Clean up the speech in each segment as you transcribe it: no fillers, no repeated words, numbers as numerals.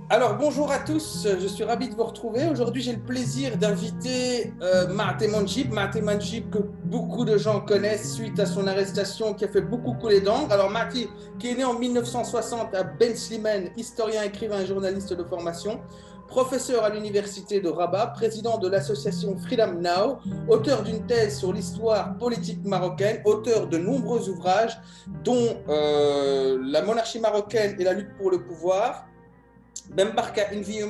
Alors bonjour à tous, je suis ravi de vous retrouver. Aujourd'hui j'ai le plaisir d'inviter Mahaté Manjib. Mahaté Manjib que beaucoup de gens connaissent suite à son arrestation qui a fait beaucoup couler d'encre. Alors Mahaté qui est né en 1960 à Ben Slimane, historien, écrivain et journaliste de formation, professeur à l'université de Rabat, président de l'association Freedom Now, auteur d'une thèse sur l'histoire politique marocaine, auteur de nombreux ouvrages dont La monarchie marocaine et la lutte pour le pouvoir, Bembarka, une vie,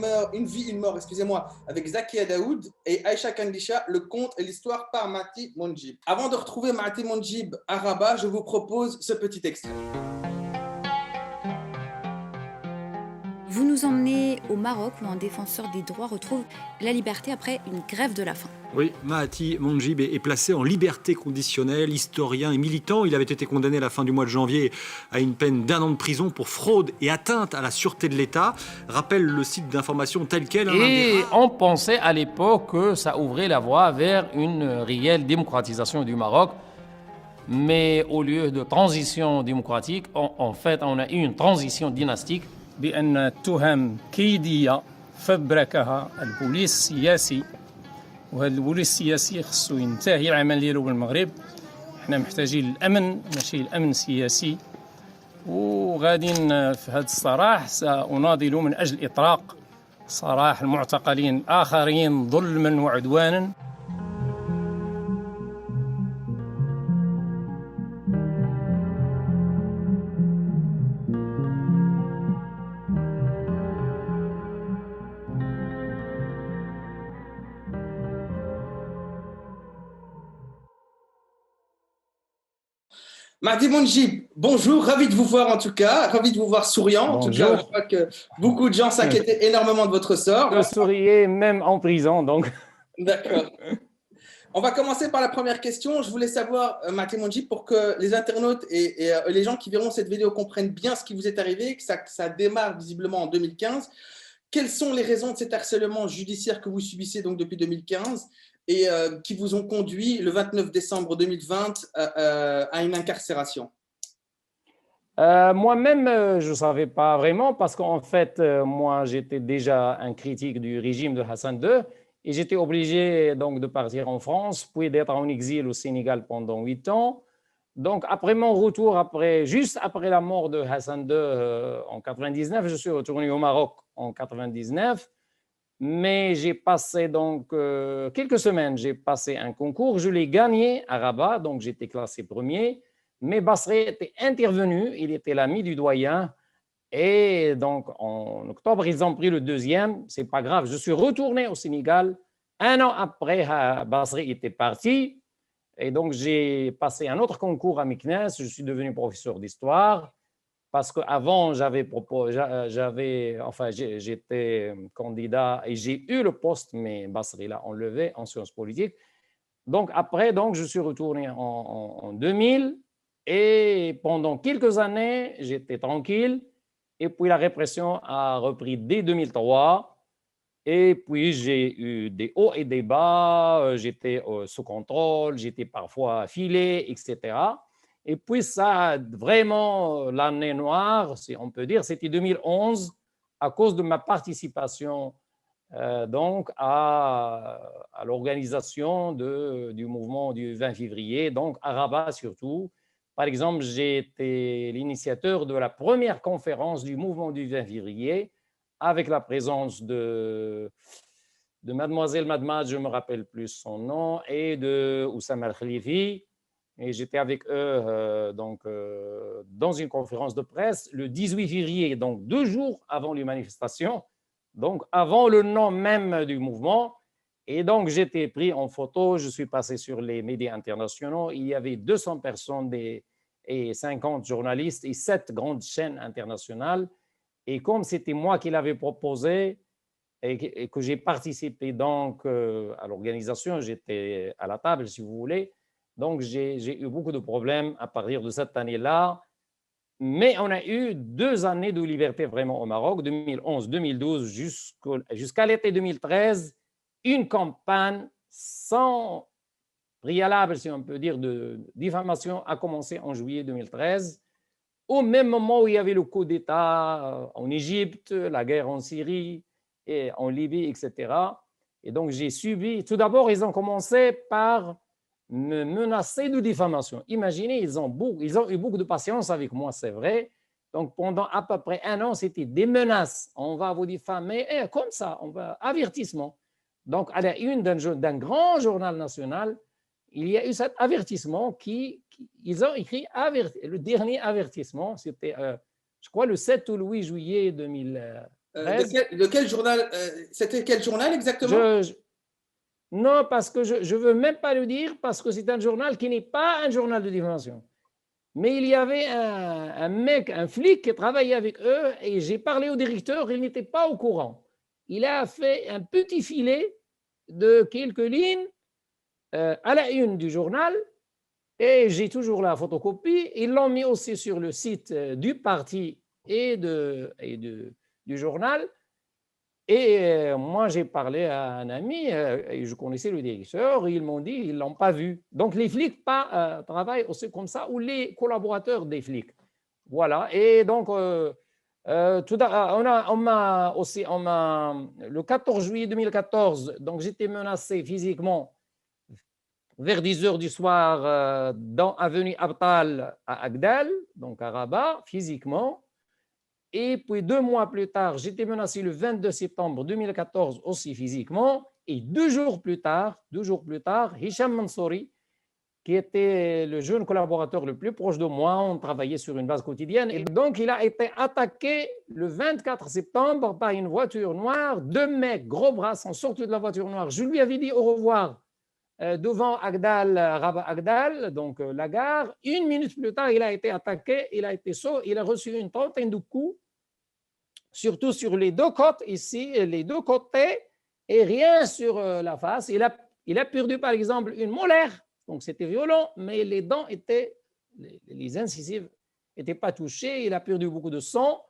une mort, excusez-moi, avec Zakia Daoud et Aïcha Kandisha, le conte et l'histoire par Mati Monjib. Avant de retrouver Mati Monjib à Rabat, je vous propose ce petit extrait. Vous nous emmenez au Maroc où un défenseur des droits retrouve la liberté après une grève de la faim. Oui, Mahaty Manjib est placé en liberté conditionnelle, historien et militant. Il avait été condamné à la fin du mois de janvier à une peine d'1 an de prison pour fraude et atteinte à la sûreté de l'État. Rappelle le site d'information tel quel. Et on pensait à l'époque que ça ouvrait la voie vers une réelle démocratisation du Maroc. Mais au lieu de transition démocratique, en fait, on a eu une transition dynastique. بأن تهم كيدية فبركها البوليس السياسي، وهذا البوليس السياسي خصو ينتهي العمل ديالو بالمغرب. حنا محتاجين الأمن ماشي الأمن السياسي، وغادي في هذا الصراح سأناضل من أجل إطلاق سراح المعتقلين الآخرين ظلما وعدوانا. Mahdi Monjib, bonjour, ravi de vous voir en tout cas, ravi de vous voir souriant. En tout cas, je crois que beaucoup de gens s'inquiétaient énormément de votre sort. Je souriais même en prison, donc. D'accord. On va commencer par la première question. Je voulais savoir, Mahdi Monjib, pour que les internautes et les gens qui verront cette vidéo comprennent bien ce qui vous est arrivé, que ça démarre visiblement en 2015. Quelles sont les raisons de cet harcèlement judiciaire que vous subissez donc depuis 2015 et qui vous ont conduit le 29 décembre 2020 à une incarcération? Moi-même, je ne savais pas vraiment parce qu'en fait, moi, j'étais déjà un critique du régime de Hassan II et j'étais obligé donc de partir en France, puis d'être en exil au Sénégal pendant 8 ans. Donc, après mon retour, juste après la mort de Hassan II en 99, je suis retourné au Maroc en 99. Mais j'ai passé donc quelques semaines, j'ai passé un concours, je l'ai gagné à Rabat, donc j'étais classé premier. Mais Basri était intervenu, il était l'ami du doyen. Et donc en octobre, ils ont pris le deuxième. C'est pas grave, je suis retourné au Sénégal. 1 an après, Basri était parti. Et donc j'ai passé un autre concours à Meknès, je suis devenu professeur d'histoire. Parce qu'avant, j'étais candidat et j'ai eu le poste, mais Basri l'a enlevé en sciences politiques. Donc après, je suis retourné en 2000 et pendant quelques années, j'étais tranquille. Et puis la répression a repris dès 2003. Et puis j'ai eu des hauts et des bas, j'étais sous contrôle, j'étais parfois filé, etc. Et puis ça, vraiment, l'année noire, si on peut dire, c'était 2011 à cause de ma participation donc à l'organisation du mouvement du 20 février, donc à Rabat surtout. Par exemple, j'ai été l'initiateur de la première conférence du mouvement du 20 février avec la présence de mademoiselle Madmad, je ne me rappelle plus son nom, et de Oussama Al-Khalifi. Et j'étais avec eux dans une conférence de presse le 18 février, donc 2 jours avant les manifestations, donc avant le nom même du mouvement. Et donc j'étais pris en photo, je suis passé sur les médias internationaux. Il y avait 200 personnes et 50 journalistes et 7 grandes chaînes internationales. Et comme c'était moi qui l'avais proposé et que j'ai participé donc à l'organisation, j'étais à la table si vous voulez. Donc, j'ai eu beaucoup de problèmes à partir de cette année-là. Mais on a eu 2 années de liberté vraiment au Maroc, 2011-2012 jusqu'à l'été 2013, une campagne sans préalable, si on peut dire, de diffamation a commencé en juillet 2013. au même moment où il y avait le coup d'État en Égypte, la guerre en Syrie et en Libye, etc. Et donc, j'ai subi. Tout d'abord, ils ont commencé par me menacer de diffamation. Imaginez, ils ont eu beaucoup de patience avec moi, c'est vrai. Donc, pendant à peu près 1 an, c'était des menaces. On va vous diffamer, comme ça, avertissement. Donc, à la une d'un grand journal national, il y a eu cet avertissement ils ont écrit le dernier avertissement, c'était, je crois, le 7 ou le 8 juillet 2013. De quel journal c'était quel journal exactement? Non, parce que je ne veux même pas le dire, parce que c'est un journal qui n'est pas un journal de diffamation. Mais il y avait un flic qui travaillait avec eux, et j'ai parlé au directeur, il n'était pas au courant. Il a fait un petit filet de quelques lignes à la une du journal, et j'ai toujours la photocopie. Ils l'ont mis aussi sur le site du parti et du journal. Et moi, j'ai parlé à un ami, et je connaissais le directeur, ils m'ont dit qu'ils ne l'ont pas vu. Donc, les flics travaillent aussi comme ça, ou les collaborateurs des flics. Voilà. Et donc, le 14 juillet 2014, donc j'étais menacé physiquement vers 10 heures du soir dans avenue Abtal à Agdal, donc à Rabat, physiquement. Et puis 2 mois plus tard, j'étais menacé le 22 septembre 2014 aussi physiquement. Et 2 jours plus tard, Hicham Mansouri, qui était le jeune collaborateur le plus proche de moi, on travaillait sur une base quotidienne. Et donc, il a été attaqué le 24 septembre par une voiture noire. 2 mecs, gros bras, sont sortis de la voiture noire. Je lui avais dit au revoir devant Agdal, Rabat Agdal, donc la gare. 1 minute plus tard, il a été attaqué, il a été saut, il a reçu une trentaine de coups, surtout sur les 2 côtes ici, les 2 côtés, et rien sur la face. Il a perdu par exemple une molaire, donc c'était violent, mais les dents les incisives n'étaient pas touchées. Il a perdu beaucoup de sang,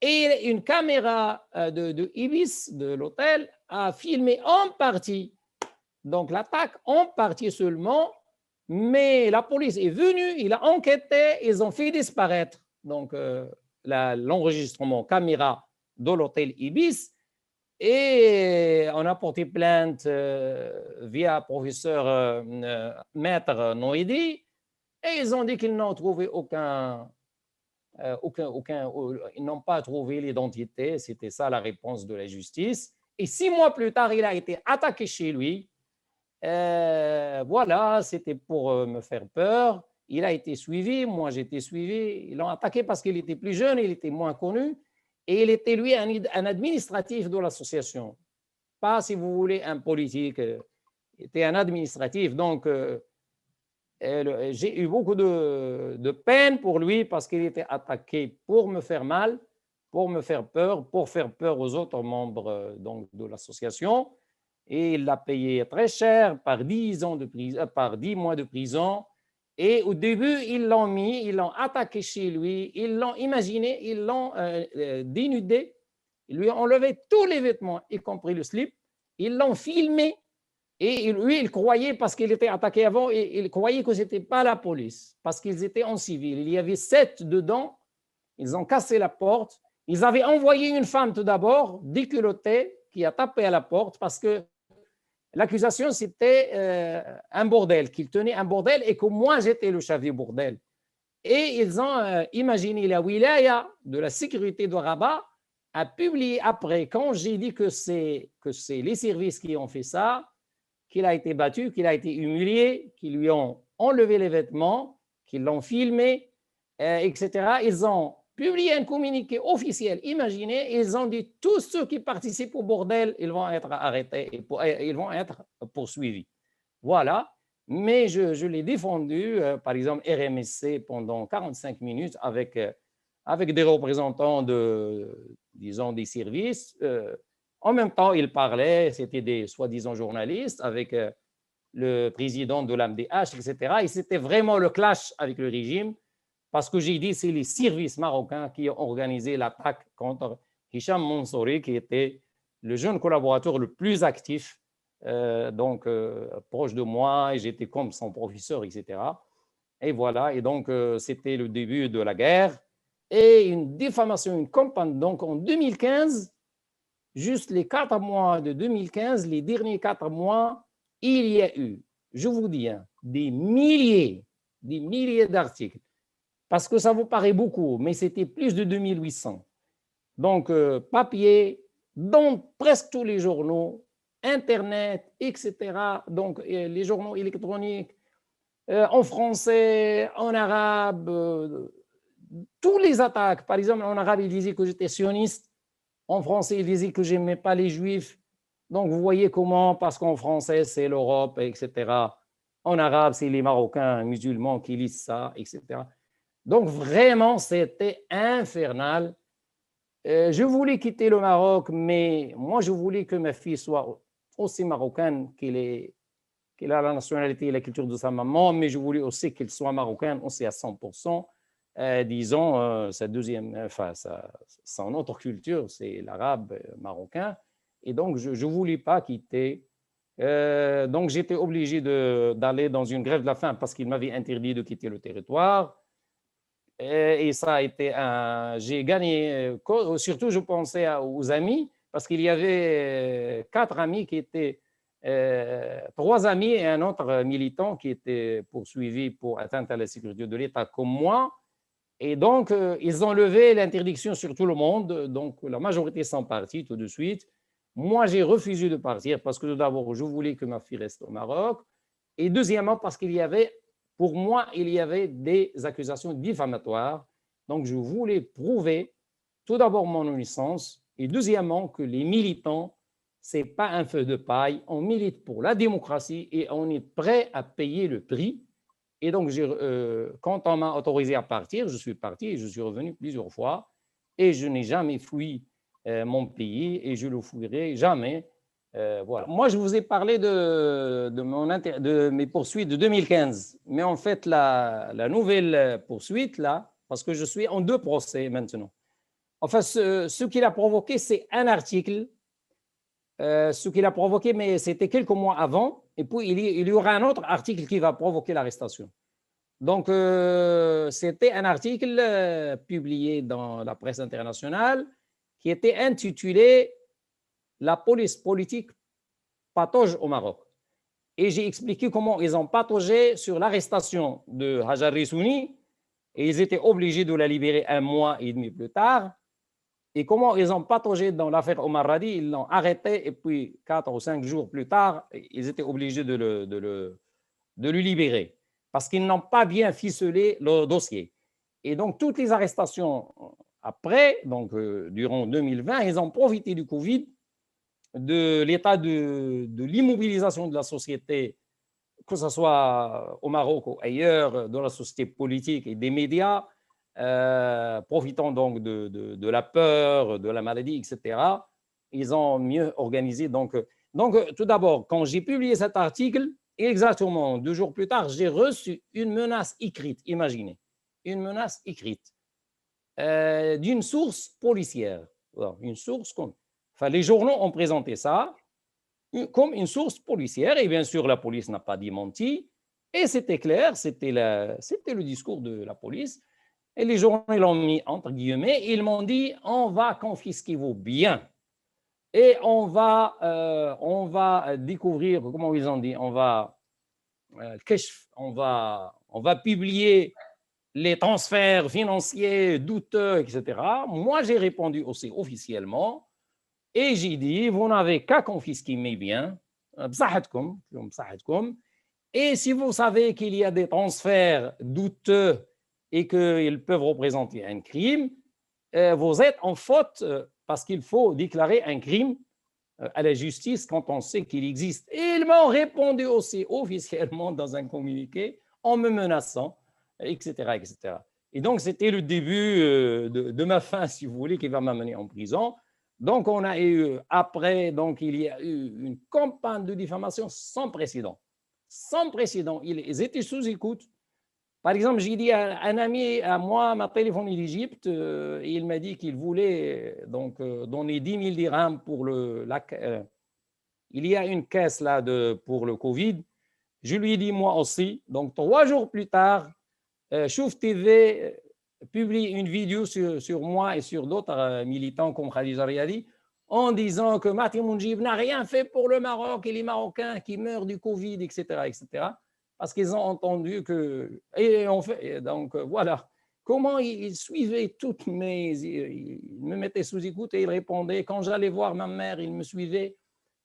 et une caméra de Ibis, de l'hôtel, a filmé en partie donc l'attaque, en partie seulement, mais la police est venue, il a enquêté, ils ont fait disparaître donc l'enregistrement caméra de l'hôtel Ibis, et on a porté plainte via professeur maître Noidi, et ils ont dit qu'ils n'ont trouvé ils n'ont pas trouvé l'identité. C'était ça la réponse de la justice. Et 6 mois plus tard, il a été attaqué chez lui. Voilà, c'était pour me faire peur. Il a été suivi, moi j'étais suivi. Ils l'ont attaqué parce qu'il était plus jeune, il était moins connu, et il était lui un administratif de l'association. Pas, si vous voulez, un politique. Il était un administratif. Donc, j'ai eu beaucoup de peine pour lui parce qu'il était attaqué pour me faire mal, pour me faire peur aux autres membres donc, de l'association. Et il l'a payé très cher par 10 mois de prison. Et au début, ils l'ont attaqué chez lui, ils l'ont imaginé, ils l'ont dénudé, ils lui ont enlevé tous les vêtements, y compris le slip, ils l'ont filmé, et lui, il croyait, parce qu'il était attaqué avant, il croyait que ce n'était pas la police, parce qu'ils étaient en civil. Il y avait 7 dedans, ils ont cassé la porte, ils avaient envoyé une femme tout d'abord, déculottée, qui a tapé à la porte, parce que l'accusation, c'était un bordel, qu'il tenait un bordel et que moi, j'étais le chef du bordel. Et ils ont imaginé, la wilaya de la sécurité de Rabat a publié après, quand j'ai dit que c'est les services qui ont fait ça, qu'il a été battu, qu'il a été humilié, qu'ils lui ont enlevé les vêtements, qu'ils l'ont filmé, etc. Ils ont publié un communiqué officiel. Imaginez, ils ont dit tous ceux qui participent au bordel, ils vont être arrêtés, ils vont être poursuivis. Voilà. Mais je l'ai défendu, par exemple, RMSC pendant 45 minutes avec des représentants disons, des services. En même temps, ils parlaient, c'était des soi-disant journalistes, avec le président de l'AMDH, etc. Et c'était vraiment le clash avec le régime. Parce que j'ai dit, c'est les services marocains qui ont organisé l'attaque contre Hicham Mansouri, qui était le jeune collaborateur le plus actif, proche de moi, et j'étais comme son professeur, etc. Et voilà, et donc c'était le début de la guerre. et une diffamation, une campagne. Donc en 2015, juste les 4 mois de 2015, les derniers 4 mois, il y a eu, je vous dis, hein, des milliers d'articles. Parce que ça vous paraît beaucoup, mais c'était plus de 2800. Donc, papier, dans presque tous les journaux, Internet, etc. Donc, les journaux électroniques, en français, en arabe, tous les attaques. Par exemple, en arabe, ils disaient que j'étais sioniste. En français, ils disaient que je n'aimais pas les juifs. Donc, vous voyez comment, parce qu'en français, c'est l'Europe, etc. En arabe, c'est les Marocains musulmans qui lisent ça, etc. Donc, vraiment, c'était infernal. Je voulais quitter le Maroc, mais moi, je voulais que ma fille soit aussi marocaine qu'elle a la nationalité et la culture de sa maman, mais je voulais aussi qu'elle soit marocaine aussi à 100%. Disons, sa deuxième, enfin, son autre culture, c'est l'arabe marocain. Et donc, je ne voulais pas quitter. Donc, j'étais obligé d'aller dans une grève de la faim parce qu'il m'avait interdit de quitter le territoire. Et ça a été j'ai gagné, surtout je pensais aux amis, parce qu'il y avait 4 amis qui étaient, 3 amis et un autre militant qui était poursuivi pour atteinte à la sécurité de l'État comme moi. Et donc, ils ont levé l'interdiction sur tout le monde. Donc, la majorité sont partis tout de suite. Moi, j'ai refusé de partir parce que d'abord, je voulais que ma fille reste au Maroc. Et deuxièmement, parce qu'il y avait, pour moi, il y avait des accusations diffamatoires. Donc, je voulais prouver tout d'abord mon innocence et deuxièmement que les militants, ce n'est pas un feu de paille. On milite pour la démocratie et on est prêt à payer le prix. Et donc, quand on m'a autorisé à partir, je suis parti et je suis revenu plusieurs fois. Et je n'ai jamais fui mon pays et je ne le fuirai jamais. Voilà. Moi, je vous ai parlé de mes poursuites de 2015. Mais en fait, la nouvelle poursuite, là, parce que je suis en 2 procès maintenant. Enfin, ce qui l'a provoqué, c'est un article. Ce qui l'a provoqué, mais c'était quelques mois avant. Et puis, il y aura un autre article qui va provoquer l'arrestation. Donc, c'était un article publié dans la presse internationale qui était intitulé « La police politique patauge au Maroc ». Et j'ai expliqué comment ils ont pataugé sur l'arrestation de Hajar Rissouni et ils étaient obligés de la libérer 1 mois et demi plus tard. Et comment ils ont pataugé dans l'affaire Omar Radi, ils l'ont arrêté et puis 4 ou 5 jours plus tard, ils étaient obligés de le libérer parce qu'ils n'ont pas bien ficelé le dossier. Et donc, toutes les arrestations après, donc durant 2020, ils ont profité du Covid, de l'état de l'immobilisation de la société, que ce soit au Maroc ou ailleurs, de la société politique et des médias, profitant donc de la peur, de la maladie, etc. Ils ont mieux organisé. Donc tout d'abord, quand j'ai publié cet article, exactement 2 jours plus tard, j'ai reçu une menace écrite, imaginez, une menace écrite d'une source policière. Alors, une source enfin, les journaux ont présenté ça comme une source policière et bien sûr, la police n'a pas démenti et c'était clair, c'était le discours de la police. Et les journaux l'ont mis entre guillemets, ils m'ont dit on va confisquer vos biens et on va découvrir, comment ils ont dit, on va publier les transferts financiers douteux, etc. Moi, j'ai répondu aussi officiellement et j'ai dit vous n'avez qu'à confisquer mes biens, et si vous savez qu'il y a des transferts douteux et qu'ils peuvent représenter un crime, vous êtes en faute parce qu'il faut déclarer un crime à la justice quand on sait qu'il existe. Et ils m'ont répondu aussi officiellement dans un communiqué en me menaçant, etc. etc. Et donc, c'était le début de ma fin, si vous voulez, qui va m'amener en prison. Donc, on a eu, après, donc, il y a eu une campagne de diffamation sans précédent. Sans précédent. Ils étaient sous écoute. Par exemple, j'ai dit à un ami à moi, m'a téléphoné d'Égypte, et il m'a dit qu'il voulait donc donner 10 000 dirhams pour il y a une caisse là pour le Covid. Je lui ai dit moi aussi. Donc 3 jours plus tard, Chouf TV publie une vidéo sur moi et sur d'autres militants comme Khadija Riyadi en disant que Mati Mounjib n'a rien fait pour le Maroc et les Marocains qui meurent du Covid, etc., etc., parce qu'ils ont entendu que... Et on fait, et donc, voilà. Comment il suivait toutes mes... Il me mettait sous écoute et il répondait. Quand j'allais voir ma mère, il me suivait.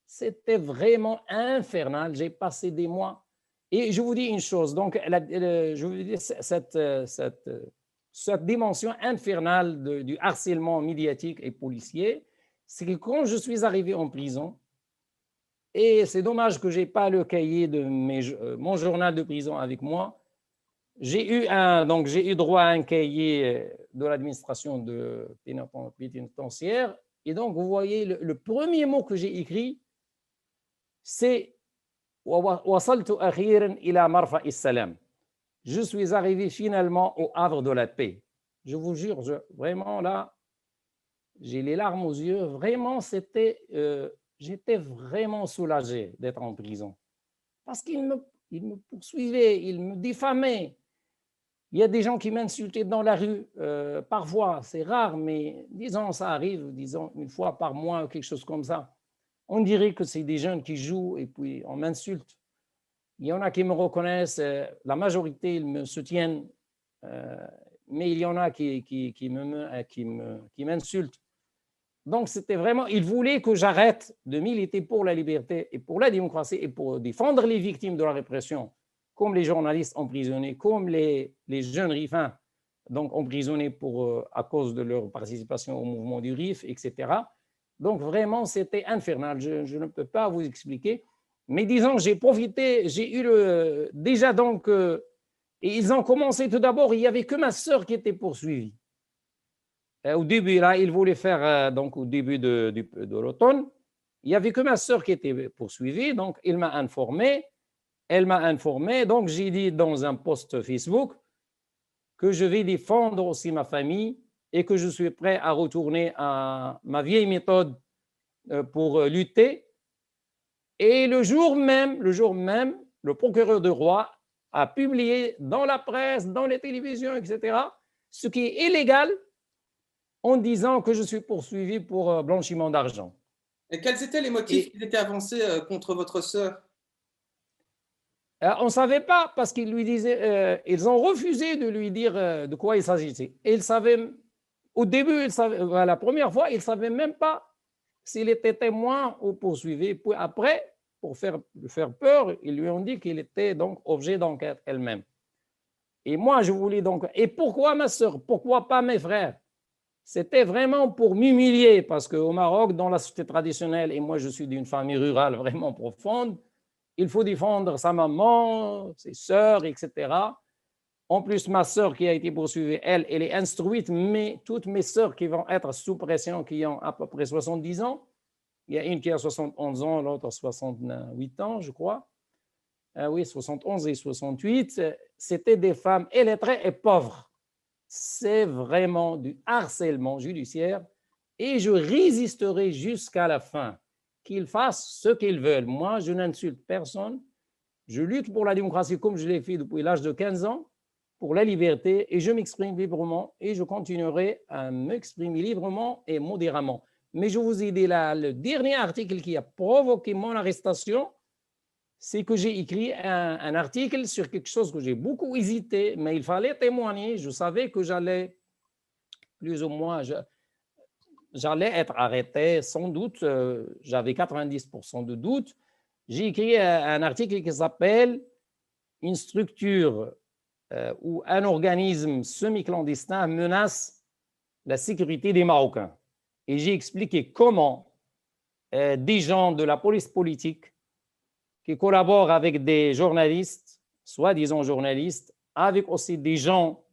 C'était vraiment infernal. J'ai passé des mois. Et je vous dis une chose. Donc, je vous dis cette dimension infernale du harcèlement médiatique et policier, c'est que quand je suis arrivé en prison, et c'est dommage que je n'ai pas le cahier de mon journal de prison avec moi, j'ai eu droit à un cahier de l'administration pénitentiaire. Et donc, vous voyez, le premier mot que j'ai écrit, c'est « Wasaltu akhiran ila marfa is-salam ». Je suis arrivé finalement au havre de la paix. Je vous jure, vraiment là, j'ai les larmes aux yeux. Vraiment, j'étais vraiment soulagé d'être en prison. Parce qu'il me poursuivait, il me diffamait. Il y a des gens qui m'insultaient dans la rue. Parfois, c'est rare, mais disons, ça arrive, disons, une fois par mois ou quelque chose comme ça. On dirait que c'est des jeunes qui jouent et puis on m'insulte. Il y en a qui me reconnaissent, la majorité, ils me soutiennent, mais il y en a qui m'insultent. Donc, c'était vraiment, ils voulaient que j'arrête de militer pour la liberté et pour la démocratie et pour défendre les victimes de la répression, comme les journalistes emprisonnés, comme les jeunes RIFins, donc emprisonnés à cause de leur participation au mouvement du RIF, etc. Donc, vraiment, c'était infernal. Je ne peux pas vous expliquer. Mais disons que j'ai profité, j'ai eu déjà donc, et ils ont commencé tout d'abord, il n'y avait que ma sœur qui était poursuivie. Au début, là, ils voulaient faire, donc au début de l'automne, il n'y avait que ma sœur qui était poursuivie, donc elle m'a informé, donc j'ai dit dans un post Facebook que je vais défendre aussi ma famille et que je suis prêt à retourner à ma vieille méthode pour lutter. Et le jour même, le procureur de roi a publié dans la presse, dans les télévisions, etc., ce qui est illégal en disant que je suis poursuivi pour blanchiment d'argent. Et quels étaient les motifs qui étaient avancés contre votre sœur? On ne savait pas parce qu'ils lui disaient, ils ont refusé de lui dire de quoi il s'agissait. Et ils savaient, au début, la première fois, ils ne savaient même pas s'il était témoin ou poursuivi. Puis après, pour lui faire peur, ils lui ont dit qu'il était donc objet d'enquête elle-même. Et moi, je voulais donc... Et pourquoi ma sœur? Pourquoi pas mes frères? C'était vraiment pour m'humilier, parce qu'au Maroc, dans la société traditionnelle, et moi je suis d'une famille rurale vraiment profonde, il faut défendre sa maman, ses sœurs, etc. En plus, ma sœur qui a été poursuivie, elle est instruite, mais toutes mes sœurs qui vont être sous pression, qui ont à peu près 70 ans, il y a une qui a 71 ans, l'autre 68 ans, je crois. Oui, 71 et 68, c'était des femmes illettrées et pauvres. C'est vraiment du harcèlement judiciaire et je résisterai jusqu'à la fin, qu'ils fassent ce qu'ils veulent. Moi, je n'insulte personne. Je lutte pour la démocratie comme je l'ai fait depuis l'âge de 15 ans, pour la liberté, et je m'exprime librement et je continuerai à m'exprimer librement et modérément. Mais je vous ai dit là, le dernier article qui a provoqué mon arrestation, c'est que j'ai écrit un article sur quelque chose que j'ai beaucoup hésité, mais il fallait témoigner. Je savais que j'allais, plus ou moins, j'allais être arrêté, sans doute. J'avais 90% de doute. J'ai écrit un article qui s'appelle « Une structure ou un organisme semi-clandestin menace la sécurité des Marocains ». Et j'ai expliqué comment des gens de la police politique qui collaborent avec des journalistes, soi-disant journalistes, avec aussi des gens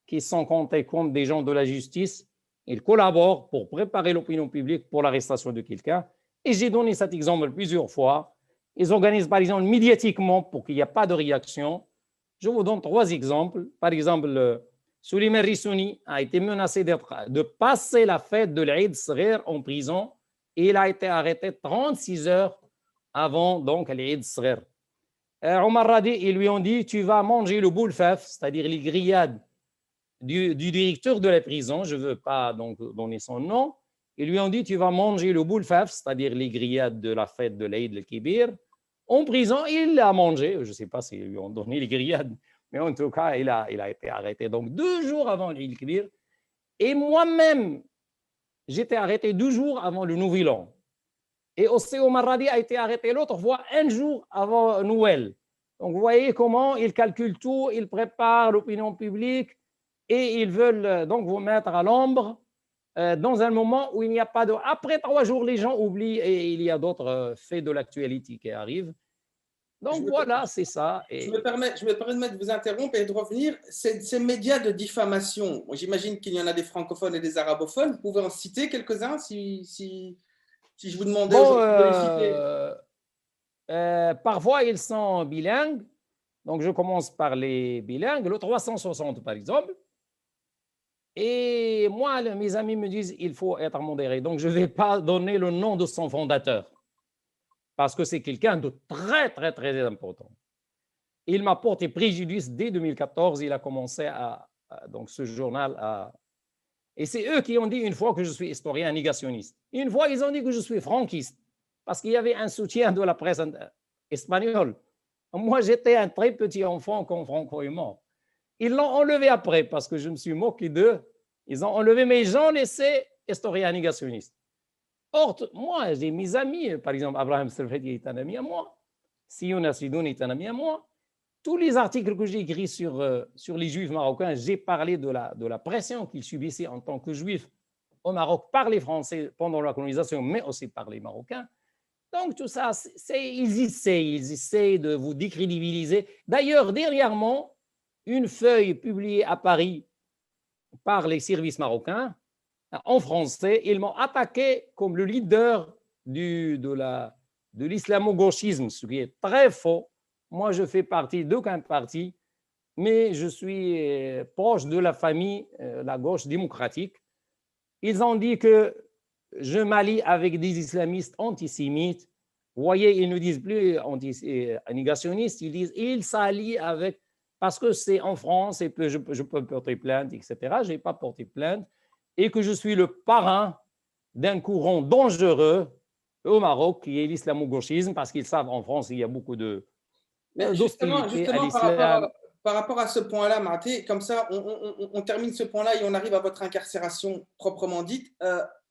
qui sont comptés comme des gens de la justice. Ils collaborent pour préparer l'opinion publique pour l'arrestation de quelqu'un. Et j'ai donné cet exemple plusieurs fois. Ils organisent par exemple médiatiquement pour qu'il n'y ait pas de réaction. Je vous donne 3 exemples. Par exemple, Souleymane Rissouni a été menacé de passer la fête de l'Eid Sghir en prison et il a été arrêté 36 heures avant donc l'Eid Sghir. Omar Radi, ils lui ont dit « Tu vas manger le boulfaf », c'est-à-dire les grillades du directeur de la prison, je ne veux pas donc donner son nom. Ils lui ont dit, tu vas manger le boulfaf, c'est-à-dire les grillades de la fête de l'Aïd el-Kibir, en prison. Il l'a mangé. Je ne sais pas s'ils lui ont donné les grillades, mais en tout cas, il a été arrêté. Donc, 2 jours avant l'Aïd el-Kibir. Et moi-même, j'étais arrêté 2 jours avant le Nouvel An. Et aussi Omar Radi a été arrêté l'autre fois 1 jour avant Noël. Donc, vous voyez comment ils calculent tout, ils préparent l'opinion publique et ils veulent donc vous mettre à l'ombre dans un moment où il n'y a pas de... Après 3 jours, les gens oublient et il y a d'autres faits de l'actualité qui arrivent. Donc voilà, c'est ça. Et... Je me permets de vous interrompre et de revenir. Ces médias de diffamation, j'imagine qu'il y en a des francophones et des arabophones. Vous pouvez en citer quelques-uns si je vous demandais de les citer. Parfois, ils sont bilingues. Donc, je commence par les bilingues. Le 360, par exemple. Et moi, mes amis me disent il faut être modéré. Donc, je ne vais pas donner le nom de son fondateur parce que c'est quelqu'un de très, très, très important. Il m'a porté préjudice dès 2014. Il a commencé donc ce journal à... Et c'est eux qui ont dit une fois que je suis historien négationniste. Une fois, ils ont dit que je suis franquiste parce qu'il y avait un soutien de la presse espagnole. Moi, j'étais un très petit enfant quand Franco est mort. Ils l'ont enlevé après parce que je me suis moqué d'eux. Ils ont enlevé, mais ils ont laissé historien négationniste. Or, moi, j'ai mes amis, par exemple, Abraham Serfati est un ami à moi, Siouna Sidouni est un ami à moi. Tous les articles que j'ai écrits sur les Juifs marocains, j'ai parlé de la pression qu'ils subissaient en tant que Juifs au Maroc par les Français pendant la colonisation, mais aussi par les Marocains. Donc, tout ça, ils essayent de vous décrédibiliser. D'ailleurs, dernièrement, une feuille publiée à Paris par les services marocains, en français, ils m'ont attaqué comme le leader de l'islamo-gauchisme, ce qui est très faux. Moi, je fais partie d'aucun parti, mais je suis proche de la famille, la gauche démocratique. Ils ont dit que je m'allie avec des islamistes antisémites. Vous voyez, ils ne disent plus négationnistes, ils disent ils s'allient avec, parce que c'est en France et que je peux porter plainte, etc. Je n'ai pas porté plainte et que je suis le parrain d'un courant dangereux au Maroc qui est l'islamo-gauchisme, parce qu'ils savent en France il y a beaucoup de... Mais justement par rapport à ce point-là, Maté, comme ça, on termine ce point-là et on arrive à votre incarcération proprement dite.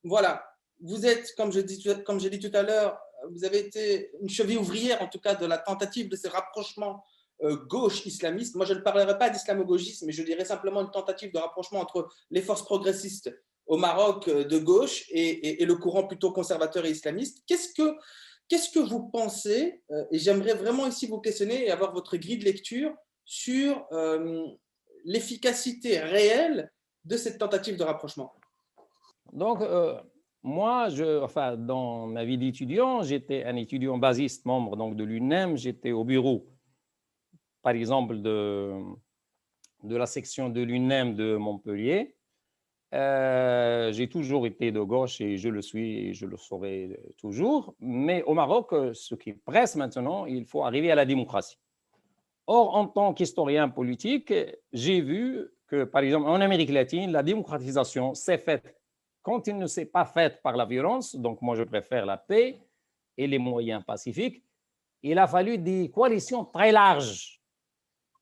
Voilà, vous êtes, comme j'ai dit tout à l'heure, vous avez été une cheville ouvrière, en tout cas, de la tentative de ce rapprochement gauche-islamiste. Moi, je ne parlerai pas d'islamo-gauchisme, mais je dirais simplement une tentative de rapprochement entre les forces progressistes au Maroc de gauche et le courant plutôt conservateur et islamiste. Qu'est-ce que vous pensez, et j'aimerais vraiment ici vous questionner et avoir votre grille de lecture sur l'efficacité réelle de cette tentative de rapprochement? Donc, moi, dans ma vie d'étudiant, j'étais un étudiant basiste, membre donc, de l'UNEM. J'étais au bureau, par exemple, de la section de l'UNEM de Montpellier. J'ai toujours été de gauche et je le suis et je le serai toujours. Mais au Maroc, ce qui presse maintenant, il faut arriver à la démocratie. Or, en tant qu'historien politique, j'ai vu que, par exemple, en Amérique latine, la démocratisation s'est faite quand il ne s'est pas faite par la violence. Donc, moi, je préfère la paix et les moyens pacifiques. Il a fallu des coalitions très larges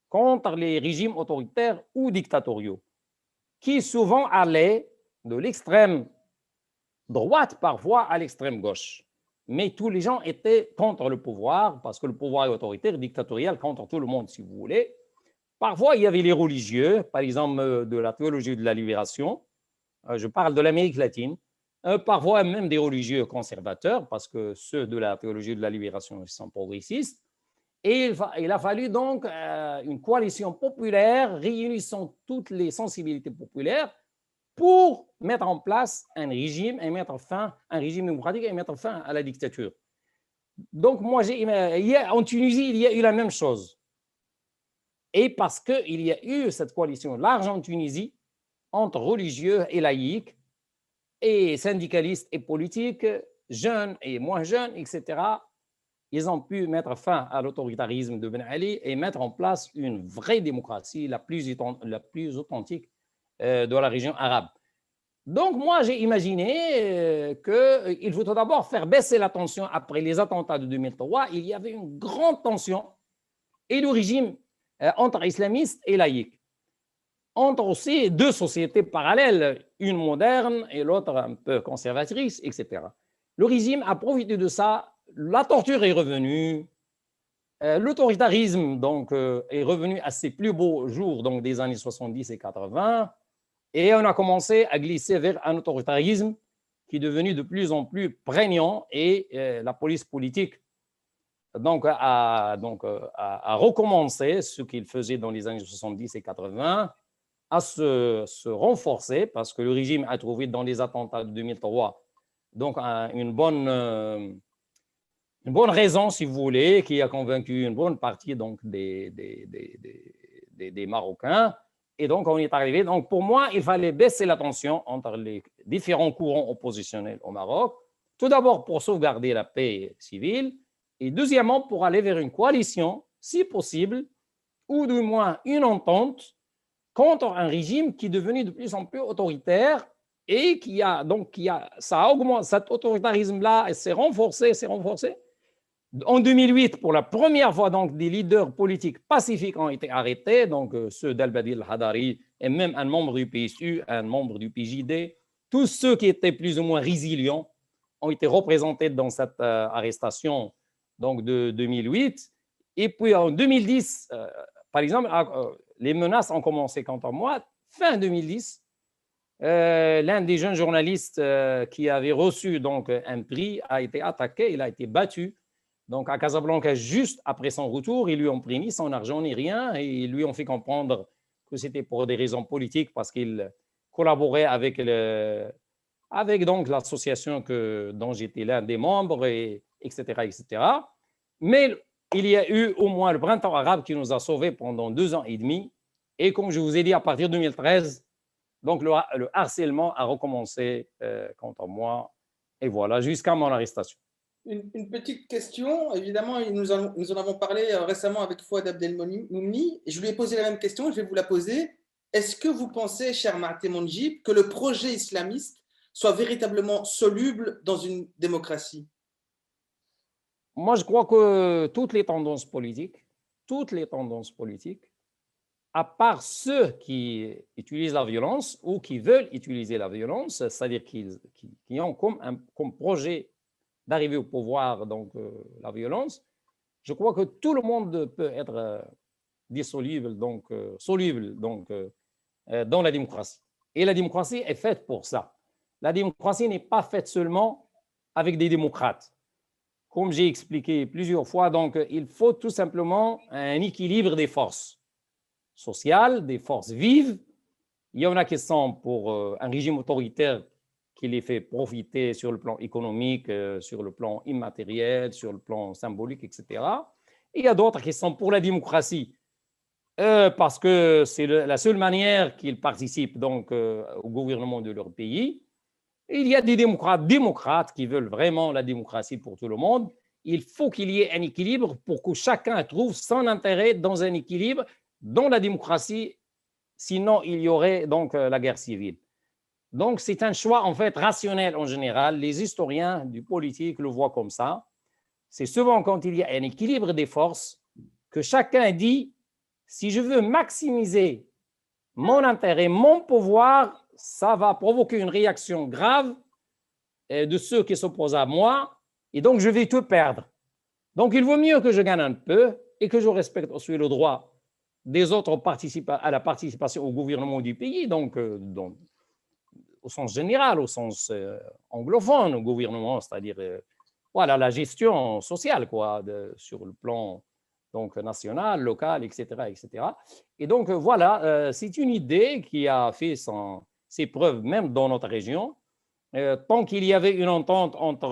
contre les régimes autoritaires ou dictatoriaux, qui souvent allaient de l'extrême droite parfois à l'extrême gauche. Mais tous les gens étaient contre le pouvoir, parce que le pouvoir est autoritaire, dictatorial, contre tout le monde, si vous voulez. Parfois, il y avait les religieux, par exemple de la théologie de la libération. Je parle de l'Amérique latine. Parfois, même des religieux conservateurs, parce que ceux de la théologie de la libération ils sont progressistes. Et il a fallu donc une coalition populaire réunissant toutes les sensibilités populaires pour mettre en place un régime démocratique et mettre fin à la dictature. Donc, moi, en Tunisie, il y a eu la même chose. Et parce qu'il y a eu cette coalition large en Tunisie entre religieux et laïcs, et syndicalistes et politiques, jeunes et moins jeunes, etc., ils ont pu mettre fin à l'autoritarisme de Ben Ali et mettre en place une vraie démocratie la plus authentique de la région arabe. Donc, moi, j'ai imaginé qu'il faut tout d'abord faire baisser la tension après les attentats de 2003. Il y avait une grande tension et le régime entre islamistes et laïcs, entre aussi deux sociétés parallèles, une moderne et l'autre un peu conservatrice, etc. Le régime a profité de ça, la torture est revenue, l'autoritarisme donc, est revenu à ses plus beaux jours donc, des années 70 et 80, et on a commencé à glisser vers un autoritarisme qui est devenu de plus en plus prégnant et la police politique a recommencé ce qu'il faisait dans les années 70 et 80 à se renforcer parce que le régime a trouvé dans les attentats de 2003 donc une bonne raison, si vous voulez, qui a convaincu une bonne partie donc, des Marocains. Et donc, on est arrivé. Donc, pour moi, il fallait baisser la tension entre les différents courants oppositionnels au Maroc. Tout d'abord, pour sauvegarder la paix civile. Et deuxièmement, pour aller vers une coalition, si possible, ou du moins une entente contre un régime qui est devenu de plus en plus autoritaire et ça a augmenté, cet autoritarisme-là s'est renforcé. En 2008, pour la première fois, donc, des leaders politiques pacifiques ont été arrêtés, donc ceux d'Al-Badil al-Hadari et même un membre du PSU, un membre du PJD. Tous ceux qui étaient plus ou moins résilients ont été représentés dans cette arrestation donc, de 2008. Et puis en 2010, par exemple, les menaces ont commencé contre moi. Fin 2010, l'un des jeunes journalistes qui avait reçu donc, un prix a été attaqué, il a été battu. Donc, à Casablanca, juste après son retour, ils lui ont pris ni son argent ni rien et ils lui ont fait comprendre que c'était pour des raisons politiques parce qu'il collaborait avec donc l'association dont j'étais l'un des membres, etc., etc. Mais il y a eu au moins le printemps arabe qui nous a sauvés pendant 2 ans et demi. Et comme je vous ai dit, à partir de 2013, donc le harcèlement a recommencé contre moi. Et voilà, jusqu'à mon arrestation. Une petite question, évidemment, nous en avons parlé récemment avec Fouad Abdelmoumni, et je lui ai posé la même question, je vais vous la poser. Est-ce que vous pensez, cher Mahaté Mondjib, que le projet islamiste soit véritablement soluble dans une démocratie? Moi, je crois que toutes les tendances politiques, à part ceux qui utilisent la violence ou qui veulent utiliser la violence, c'est-à-dire qui ont comme projet d'arriver au pouvoir, donc la violence, je crois que tout le monde peut être dissoluble, donc soluble dans la démocratie. Et la démocratie est faite pour ça. La démocratie n'est pas faite seulement avec des démocrates. Comme j'ai expliqué plusieurs fois, donc il faut tout simplement un équilibre des forces sociales, des forces vives. Il y en a qui sont pour un régime autoritaire qui les fait profiter sur le plan économique, sur le plan immatériel, sur le plan symbolique, etc. Et il y a d'autres qui sont pour la démocratie parce que c'est la seule manière qu'ils participent donc, au gouvernement de leur pays. Et il y a des démocrates qui veulent vraiment la démocratie pour tout le monde. Il faut qu'il y ait un équilibre pour que chacun trouve son intérêt dans un équilibre dans la démocratie. Sinon, il y aurait donc la guerre civile. Donc, c'est un choix en fait rationnel en général. Les historiens du politique le voient comme ça. C'est souvent quand il y a un équilibre des forces que chacun dit si je veux maximiser mon intérêt, mon pouvoir, ça va provoquer une réaction grave de ceux qui s'opposent à moi et donc je vais tout perdre. Donc, il vaut mieux que je gagne un peu et que je respecte aussi le droit des autres à la participation au gouvernement du pays, donc au sens général, au sens anglophone, au gouvernement, c'est-à-dire voilà, la gestion sociale quoi, sur le plan donc, national, local, etc., etc. Et donc, voilà, c'est une idée qui a fait ses preuves même dans notre région. Tant qu'il y avait une entente entre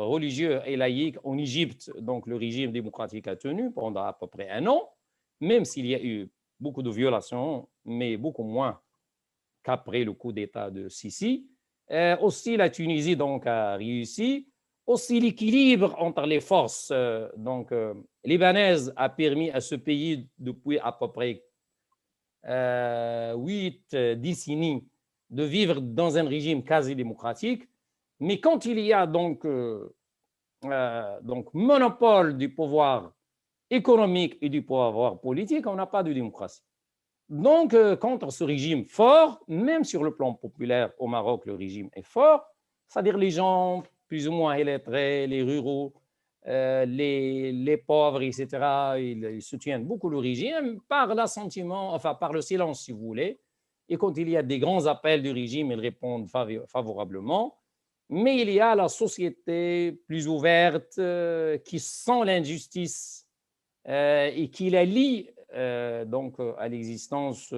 religieux et laïcs en Égypte, donc le régime démocratique a tenu pendant à peu près 1 an, même s'il y a eu beaucoup de violations, mais beaucoup moins qu'après le coup d'État de Sisi. Aussi, la Tunisie donc, a réussi. Aussi, l'équilibre entre les forces libanaises a permis à ce pays, depuis à peu près 8 décennies de vivre dans un régime quasi démocratique. Mais quand il y a donc monopole du pouvoir économique et du pouvoir politique, on n'a pas de démocratie. Donc, contre ce régime fort, même sur le plan populaire au Maroc, le régime est fort, c'est-à-dire les gens plus ou moins illettrés, les ruraux, les pauvres, etc., ils soutiennent beaucoup le régime par l'assentiment, enfin par le silence, si vous voulez. Et quand il y a des grands appels du régime, ils répondent favorablement. Mais il y a la société plus ouverte qui sent l'injustice et qui la lie donc à l'existence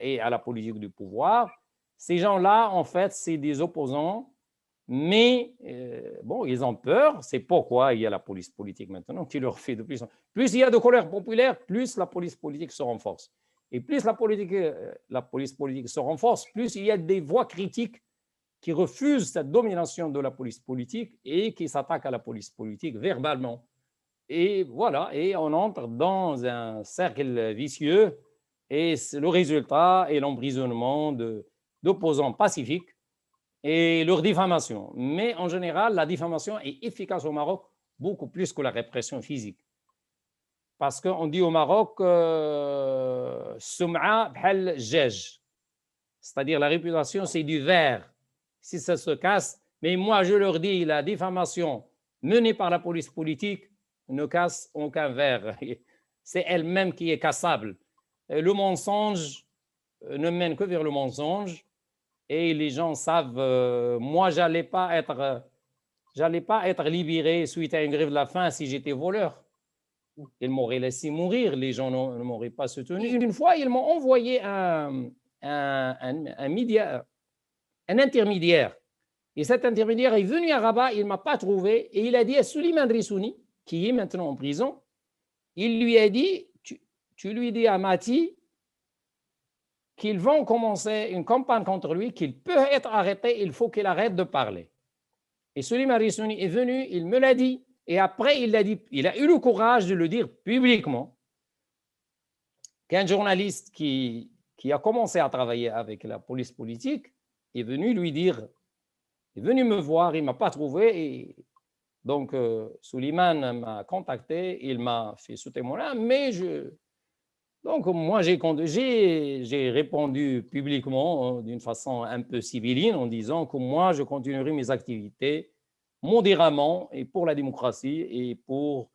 et à la politique du pouvoir. Ces gens-là, en fait, c'est des opposants, mais bon, ils ont peur. C'est pourquoi il y a la police politique maintenant qui leur fait de plus en plus. Plus il y a de colère populaire, plus la police politique se renforce. Et plus la police politique se renforce, plus il y a des voix critiques qui refusent cette domination de la police politique et qui s'attaquent à la police politique verbalement. Et voilà, et on entre dans un cercle vicieux et le résultat est l'emprisonnement d'opposants pacifiques et leur diffamation. Mais en général, la diffamation est efficace au Maroc beaucoup plus que la répression physique. Parce qu'on dit au Maroc Sum'a bhal jej, c'est-à-dire la réputation, c'est du verre. Si ça se casse, mais moi je leur dis, la diffamation menée par la police politique ne casse aucun verre. C'est elle-même qui est cassable. Le mensonge ne mène que vers le mensonge et les gens savent, moi j'allais pas être libéré suite à une grève de la faim si j'étais voleur. Ils m'auraient laissé mourir, les gens ne m'auraient pas soutenu. Une fois, ils m'ont envoyé un intermédiaire. Et cet intermédiaire est venu à Rabat, il ne m'a pas trouvé, et il a dit à Souleymane Drissouni, qui est maintenant en prison, il lui a dit, tu lui dis à Mati qu'ils vont commencer une campagne contre lui, qu'il peut être arrêté, il faut qu'il arrête de parler. Et Souleymane Drissouni est venu, il me l'a dit, et après il l'a dit, il a eu le courage de le dire publiquement, qu'un journaliste qui a commencé à travailler avec la police politique est venu lui dire, est venu me voir, il ne m'a pas trouvé, et donc Souleymane m'a contacté, il m'a fait ce témoignage, mais donc moi j'ai répondu publiquement d'une façon un peu civile en disant que moi je continuerai mes activités modérément et pour la démocratie et pour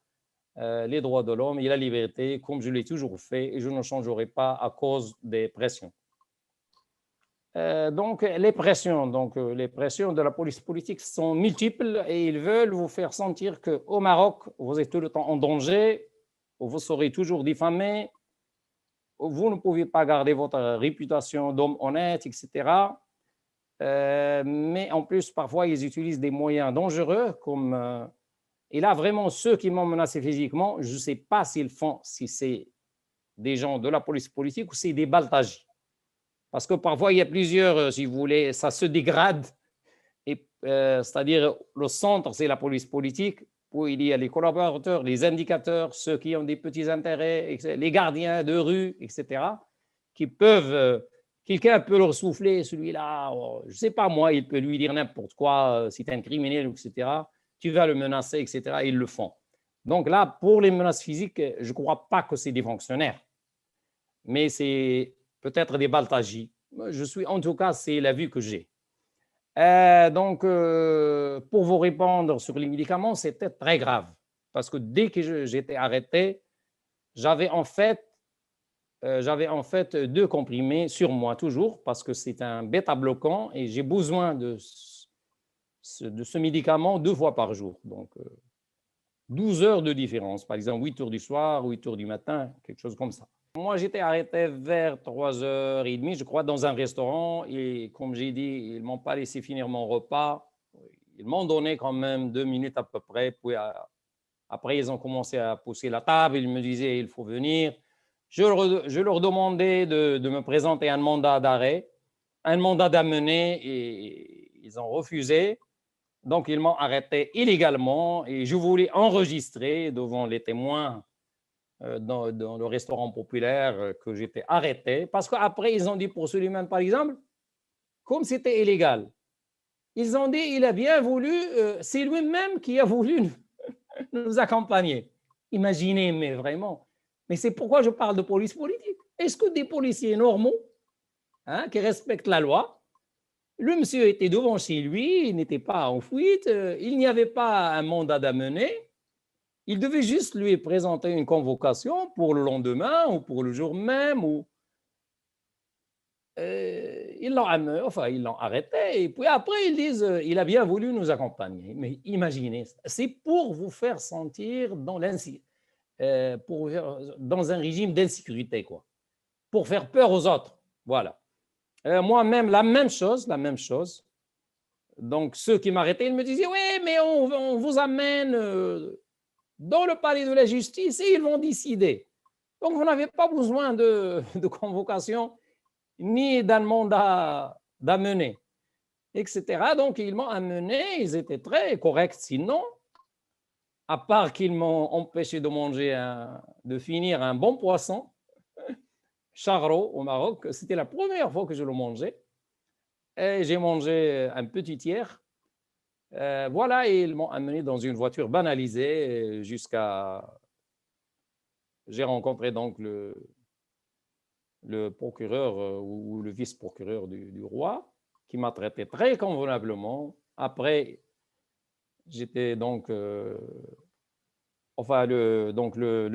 les droits de l'homme et la liberté comme je l'ai toujours fait et je ne changerai pas à cause des pressions. Donc les pressions de la police politique sont multiples et ils veulent vous faire sentir qu'au Maroc, vous êtes tout le temps en danger, vous serez toujours diffamé, vous ne pouvez pas garder votre réputation d'homme honnête, etc. Mais en plus, parfois, ils utilisent des moyens dangereux comme... et là, vraiment, ceux qui m'ont menacé physiquement, je ne sais pas si c'est des gens de la police politique ou c'est des baltagies. Parce que parfois, il y a plusieurs, si vous voulez, ça se dégrade. C'est-à-dire, le centre, c'est la police politique, où il y a les collaborateurs, les indicateurs, ceux qui ont des petits intérêts, les gardiens de rue, etc., qui peuvent... quelqu'un peut leur souffler, celui-là, je ne sais pas moi, il peut lui dire n'importe quoi, si tu es un criminel, etc., tu vas le menacer, etc., ils le font. Donc là, pour les menaces physiques, je ne crois pas que c'est des fonctionnaires, mais c'est peut-être des baltagies. En tout cas, c'est la vue que j'ai. Donc, pour vous répondre sur les médicaments, c'était très grave, parce que dès que j'étais arrêté, j'avais en fait 2 comprimés sur moi toujours, parce que c'est un bêta-bloquant et j'ai besoin de ce médicament 2 fois par jour. Donc, 12 heures de différence, par exemple 8 heures du soir, 8 heures du matin, quelque chose comme ça. Moi, j'étais arrêté vers 3h30, je crois, dans un restaurant. Et comme j'ai dit, ils ne m'ont pas laissé finir mon repas. Ils m'ont donné quand même 2 minutes à peu près. Puis après, ils ont commencé à pousser la table. Ils me disaient, il faut venir. Je leur demandais de me présenter un mandat d'arrêt, un mandat d'amener, et ils ont refusé. Donc, ils m'ont arrêté illégalement et je voulais enregistrer devant les témoins dans le restaurant populaire que j'étais arrêté. Parce qu'après, ils ont dit pour Suleiman, par exemple, comme c'était illégal, ils ont dit il a bien voulu, c'est lui-même qui a voulu nous accompagner. Imaginez, mais vraiment. Mais c'est pourquoi je parle de police politique. Est-ce que des policiers normaux, qui respectent la loi, le monsieur était devant chez lui, il n'était pas en fuite, il n'y avait pas un mandat d'amener, il devait juste lui présenter une convocation pour le lendemain ou pour le jour même. Ils l'ont arrêté et puis après ils disent il a bien voulu nous accompagner. Mais imaginez, c'est pour vous faire sentir dans un régime d'insécurité, quoi, pour faire peur aux autres. Voilà. Moi-même, la même chose. Donc, ceux qui m'arrêtaient, ils me disaient oui, mais on vous amène dans le palais de la justice et ils vont décider. Donc, vous n'avez pas besoin de convocation ni d'un mandat d'amener, etc. Donc, ils m'ont amené, ils étaient très corrects. Sinon, à part qu'ils m'ont empêché de finir un bon poisson, charro au Maroc, c'était la première fois que je le mangeais. Et j'ai mangé un petit tiers. Voilà, et ils m'ont amené dans une voiture banalisée jusqu'à... J'ai rencontré donc le procureur ou le vice-procureur du roi, qui m'a traité très convenablement. Après, j'étais donc... le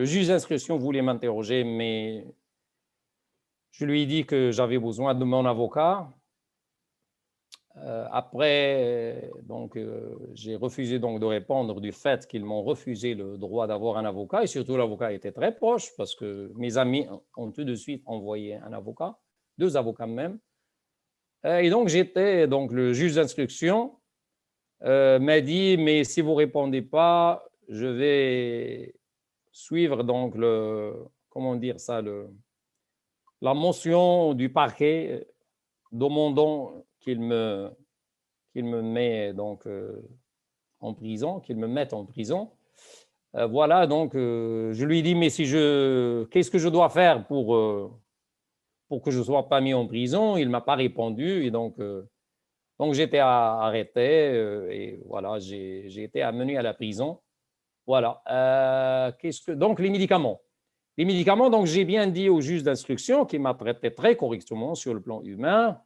juge d'instruction voulait m'interroger, mais je lui ai dit que j'avais besoin de mon avocat. Après, j'ai refusé donc de répondre du fait qu'ils m'ont refusé le droit d'avoir un avocat, et surtout l'avocat était très proche parce que mes amis ont tout de suite envoyé un avocat, 2 avocats même. Et donc le juge d'instruction m'a dit mais si vous répondez pas, je vais suivre donc la motion du parquet demandant qu'il me met donc en prison, qu'il me mette en prison. Voilà, donc je lui ai dit, mais qu'est-ce que je dois faire pour que je ne sois pas mis en prison? Il ne m'a pas répondu, et donc j'étais arrêté, et voilà, j'ai été amené à la prison. Voilà. Donc les médicaments. Les médicaments, donc j'ai bien dit au juge d'instruction qui m'a traité très correctement sur le plan humain.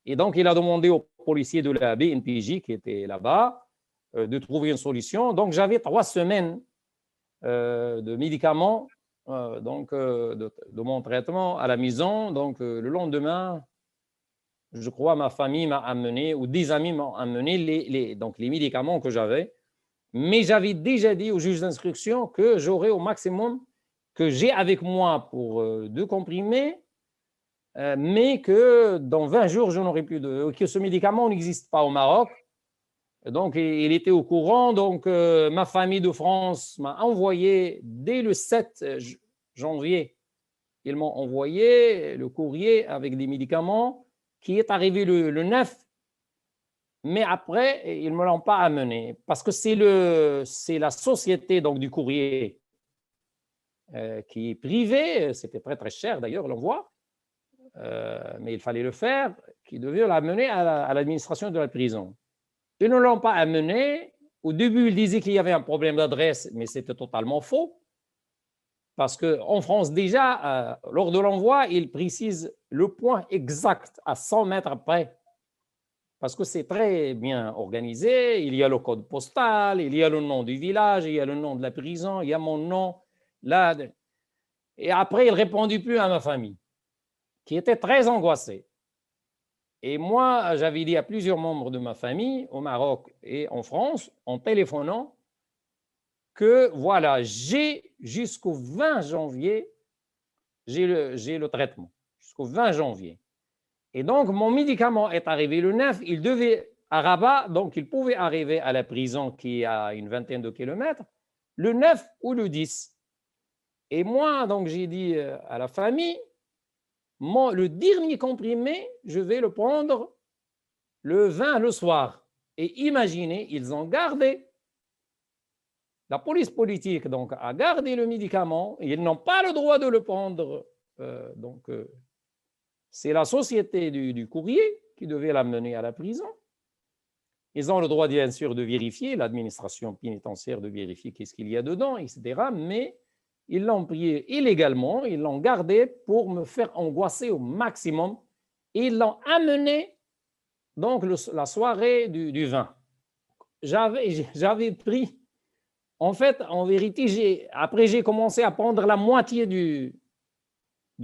Et donc, il a demandé aux policiers de la BNPJ qui étaient là-bas de trouver une solution. Donc, j'avais 3 semaines de médicaments de mon traitement à la maison. Donc, le lendemain, je crois, ma famille m'a amené, ou des amis m'ont amené les médicaments que j'avais. Mais j'avais déjà dit au juge d'instruction que j'aurais au maximum, que j'ai avec moi pour 2 comprimés, mais que dans 20 jours, je n'aurai plus que ce médicament n'existe pas au Maroc. Donc, il était au courant. Donc, ma famille de France m'a envoyé dès le 7 janvier. Ils m'ont envoyé le courrier avec des médicaments qui est arrivé le 9. Mais après, ils ne me l'ont pas amené parce que c'est la société donc, du courrier qui est privée. C'était très, très cher d'ailleurs, l'envoi. Mais il fallait le faire, qui devait l'amener à l'administration de la prison. Ils ne l'ont pas amené. Au début, ils disaient qu'il y avait un problème d'adresse, mais c'était totalement faux. Parce qu'en France, déjà, lors de l'envoi, ils précisent le point exact à 100 mètres près. Parce que c'est très bien organisé. Il y a le code postal, il y a le nom du village, il y a le nom de la prison, il y a mon nom. Là. Et après, ils ne répondaient plus à ma famille, qui était très angoissée. Et moi, j'avais dit à plusieurs membres de ma famille, au Maroc et en France, en téléphonant, que voilà, j'ai jusqu'au 20 janvier, j'ai le traitement, jusqu'au 20 janvier. Et donc, mon médicament est arrivé le 9, il devait à Rabat, donc il pouvait arriver à la prison qui est à une vingtaine de kilomètres, le 9 ou le 10. Et moi, donc, j'ai dit à la famille, le dernier comprimé, je vais le prendre le 20 le soir. Et imaginez, ils ont gardé La police politique donc, a gardé le médicament. Et ils n'ont pas le droit de le prendre. C'est la société du courrier qui devait l'amener à la prison. Ils ont le droit, bien sûr, de vérifier, l'administration pénitentiaire de vérifier qu'est-ce qu'il y a dedans, etc. Mais ils l'ont pris illégalement, ils l'ont gardé pour me faire angoisser au maximum. Et ils l'ont amené donc la soirée du 20. J'avais pris, en fait, en vérité, après j'ai commencé à prendre la moitié de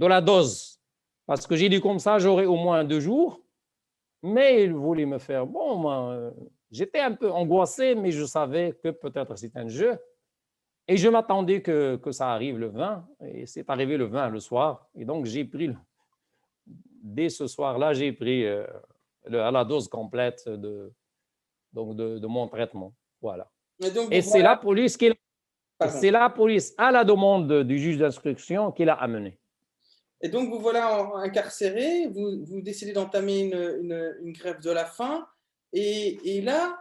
la dose, parce que j'ai dit comme ça, j'aurai au moins 2 jours, mais ils voulaient me faire, bon, moi, j'étais un peu angoissé, mais je savais que peut-être c'est un jeu, et je m'attendais que ça arrive le 20, et c'est arrivé le 20 le soir, et donc j'ai pris, dès ce soir-là, j'ai pris à la dose complète de mon traitement. Voilà. Et c'est la police c'est la police, à la demande du juge d'instruction, qui l'a amené. Et donc, vous voilà incarcéré, vous décidez d'entamer une grève de la faim. Et là,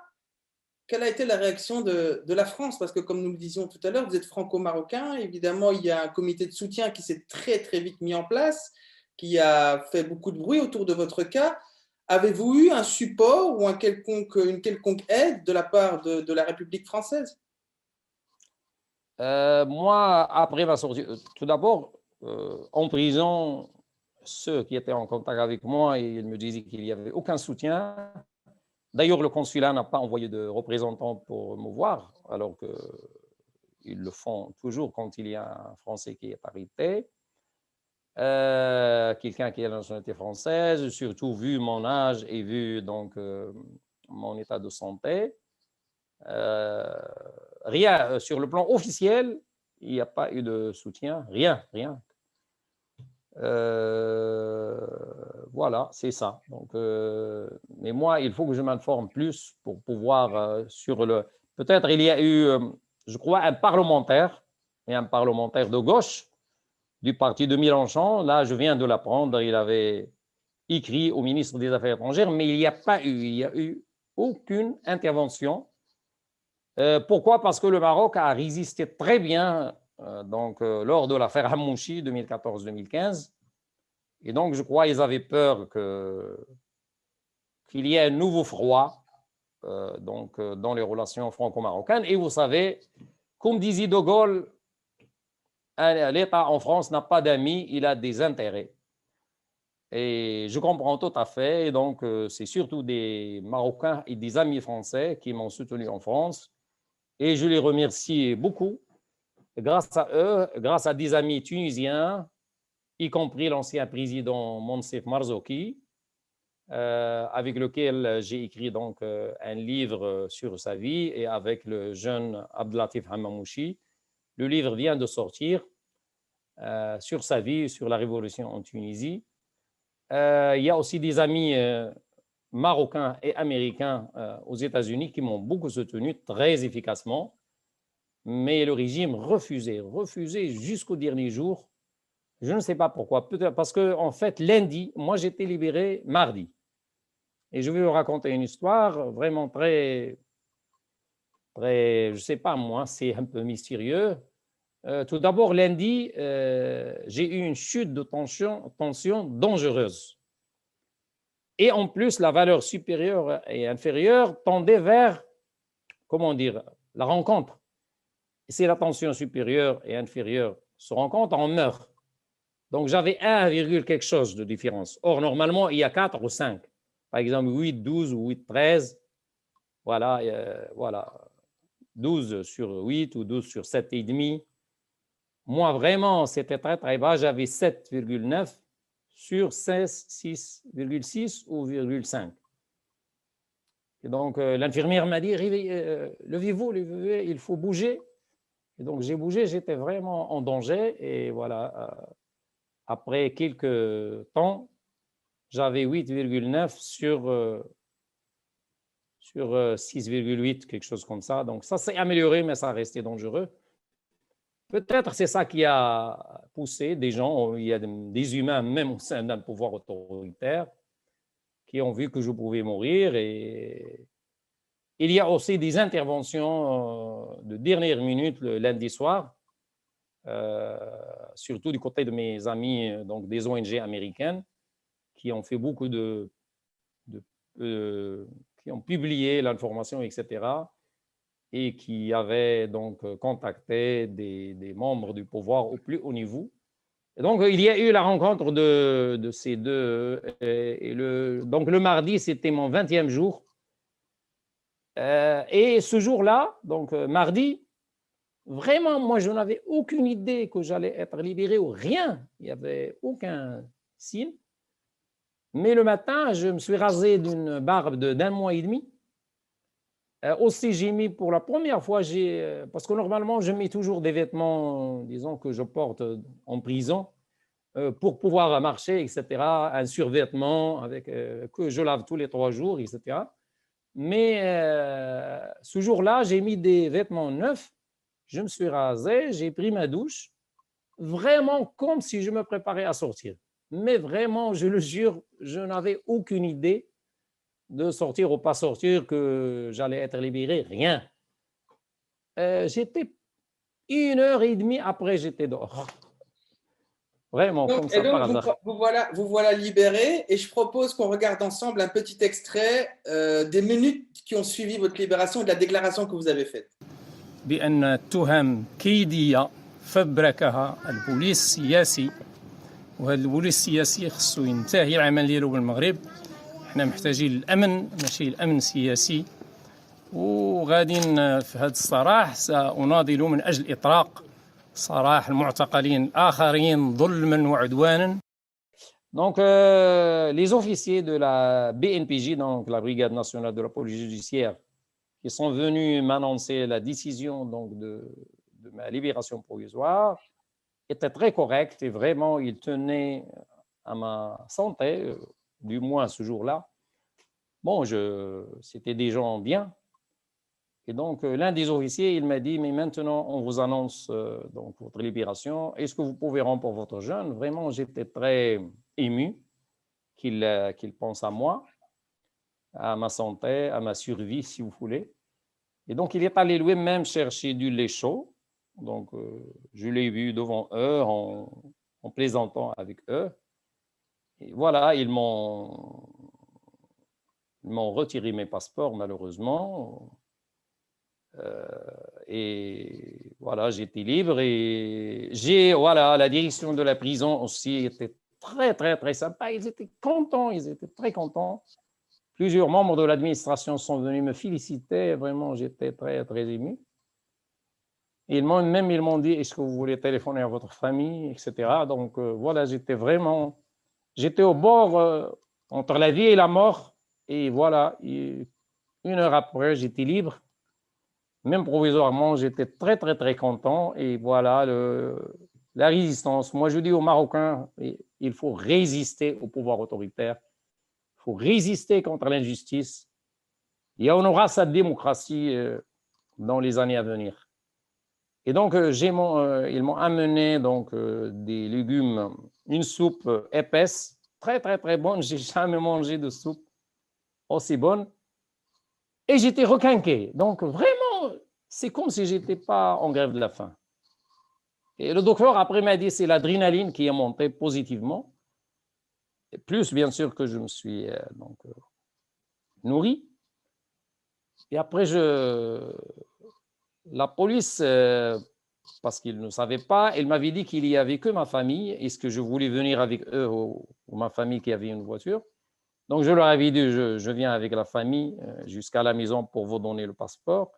quelle a été la réaction de la France? Parce que, comme nous le disions tout à l'heure, vous êtes franco-marocain. Évidemment, il y a un comité de soutien qui s'est très, très vite mis en place, qui a fait beaucoup de bruit autour de votre cas. Avez-vous eu un support ou une quelconque aide de la part de la République française? Moi, après ma sortie, tout d'abord, en prison, ceux qui étaient en contact avec moi, ils me disaient qu'il n'y avait aucun soutien. D'ailleurs, le consulat n'a pas envoyé de représentants pour me voir, alors qu'ils le font toujours quand il y a un Français qui est arrêté. Quelqu'un qui a la nationalité française, surtout vu mon âge et vu donc mon état de santé. Rien sur le plan officiel, il n'y a pas eu de soutien, rien. Voilà, c'est ça. Donc, mais moi, il faut que je m'informe plus pour pouvoir sur le. Peut-être il y a eu, je crois, un parlementaire de gauche du parti de Mélenchon. Là, je viens de l'apprendre. Il avait écrit au ministre des Affaires étrangères, mais il n'y a eu aucune intervention. Pourquoi? Parce que le Maroc a résisté très bien lors de l'affaire Hamouchi 2014-2015. Et donc, je crois qu'ils avaient peur qu'il y ait un nouveau froid dans les relations franco-marocaines. Et vous savez, comme disait De Gaulle, l'État en France n'a pas d'amis, il a des intérêts. Et je comprends tout à fait. Et donc, c'est surtout des Marocains et des amis français qui m'ont soutenu en France. Et je les remercie beaucoup. Grâce à eux, grâce à des amis tunisiens, y compris l'ancien président Monsef Marzouki, avec lequel j'ai écrit donc un livre sur sa vie, et avec le jeune Abdelatif Hamamouchi. Le livre vient de sortir sur sa vie, sur la révolution en Tunisie. Il y a aussi des amis marocains et américains aux États-Unis qui m'ont beaucoup soutenu très efficacement, mais le régime refusait jusqu'au dernier jour. Je ne sais pas pourquoi, peut-être parce qu'en fait, lundi, moi j'étais libéré mardi. Et je vais vous raconter une histoire vraiment très, je ne sais pas moi, c'est un peu mystérieux. Tout d'abord, lundi, j'ai eu une chute de tension dangereuse. Et en plus, la valeur supérieure et inférieure tendait vers, comment dire, la rencontre. Et si la tension supérieure et inférieure se rencontrent, on meurt. Donc, j'avais 1, quelque chose de différence. Or, normalement, il y a 4 ou 5. Par exemple, 8, 12 ou 8, 13. Voilà, 12 sur 8 ou 12 sur 7,5. Moi, vraiment, c'était très, très bas. J'avais 7,9 sur 6,6 ou 0,5. Et donc, l'infirmière m'a dit, levez-vous, il faut bouger. Et donc, j'ai bougé, j'étais vraiment en danger. Et voilà, après quelques temps, j'avais 8,9 sur 6,8, quelque chose comme ça. Donc, ça s'est amélioré, mais ça a resté dangereux. Peut-être c'est ça qui a poussé des gens, il y a des humains, même au sein d'un pouvoir autoritaire, qui ont vu que je pouvais mourir. Et Il y a aussi des interventions de dernière minute le lundi soir, surtout du côté de mes amis, donc des ONG américaines, qui ont fait beaucoup qui ont publié l'information, etc., et qui avaient donc contacté des membres du pouvoir au plus haut niveau. Et donc, il y a eu la rencontre de ces deux. Donc, le mardi, c'était mon 20e jour. Et ce jour-là, donc mardi, vraiment, moi, je n'avais aucune idée que j'allais être libéré ou rien. Il n'y avait aucun signe. Mais le matin, je me suis rasé d'une barbe d'un mois et demi. Aussi, j'ai mis pour la première fois, parce que normalement, je mets toujours des vêtements, disons, que je porte en prison pour pouvoir marcher, etc. Un survêtement que je lave tous les 3 jours, etc. Mais ce jour-là, j'ai mis des vêtements neufs, je me suis rasé, j'ai pris ma douche, vraiment comme si je me préparais à sortir. Mais vraiment, je le jure, je n'avais aucune idée de sortir ou pas sortir, que j'allais être libéré, rien. J'étais 1h30 après, j'étais dehors. Vraiment, Donc, comme ça, par hasard. vous voilà libéré, et je propose qu'on regarde ensemble un petit extrait des minutes qui ont suivi votre libération et de la déclaration que vous avez faite. بأن تهم كيدية فبركها البوليس السياسي، وهذا البوليس السياسي خصو ينتهي العمل ديالو بالمغرب. حنا محتاجين الأمن ماشي الأمن السياسي، وغادي في هذا الصراح سأناضل من أجل إطلاق سراح المعتقلين الآخرين ظلما وعدوانا. Donc, les officiers de la BNPJ, donc la Brigade nationale de la police judiciaire, qui sont venus m'annoncer la décision donc, de ma libération provisoire, étaient très corrects et vraiment, ils tenaient à ma santé, du moins ce jour-là. Bon, c'était des gens bien. Et donc, l'un des officiers, il m'a dit, mais maintenant, on vous annonce donc, votre libération. Est-ce que vous pouvez rendre votre jeune? Vraiment, j'étais très ému qu'il pense à moi, à ma santé, à ma survie, si vous voulez. Et donc, il est allé lui-même chercher du lait chaud. Donc, je l'ai vu devant eux en plaisantant avec eux. Et voilà, ils m'ont retiré mes passeports, malheureusement. Et voilà, j'étais libre. Et voilà, la direction de la prison aussi était très, très, très sympa. Ils étaient contents, ils étaient très contents. Plusieurs membres de l'administration sont venus me féliciter. Vraiment, j'étais très, très ému. Ils m'ont dit, est-ce que vous voulez téléphoner à votre famille, etc. Donc, voilà, j'étais au bord entre la vie et la mort. Et voilà, 1 heure après, j'étais libre. Même provisoirement, j'étais très, très, très content. Et voilà, la résistance. Moi, je dis aux Marocains, il faut résister au pouvoir autoritaire. Il faut résister contre l'injustice. Et on aura sa démocratie dans les années à venir. Et donc, ils m'ont amené donc, des légumes, une soupe épaisse, très, très, très bonne. Je n'ai jamais mangé de soupe aussi bonne. Et j'étais requinqué. Donc, vraiment, c'est comme si je n'étais pas en grève de la faim. Et le docteur, après, m'a dit c'est l'adrénaline qui est montée positivement. Et plus, bien sûr, que je me suis nourri. Et après, la police, parce qu'ils ne savaient pas, elle m'avait dit qu'il y avait que ma famille. Est-ce que je voulais venir avec eux ou ma famille qui avait une voiture? Donc, je leur avais dit, je viens avec la famille jusqu'à la maison pour vous donner le passeport.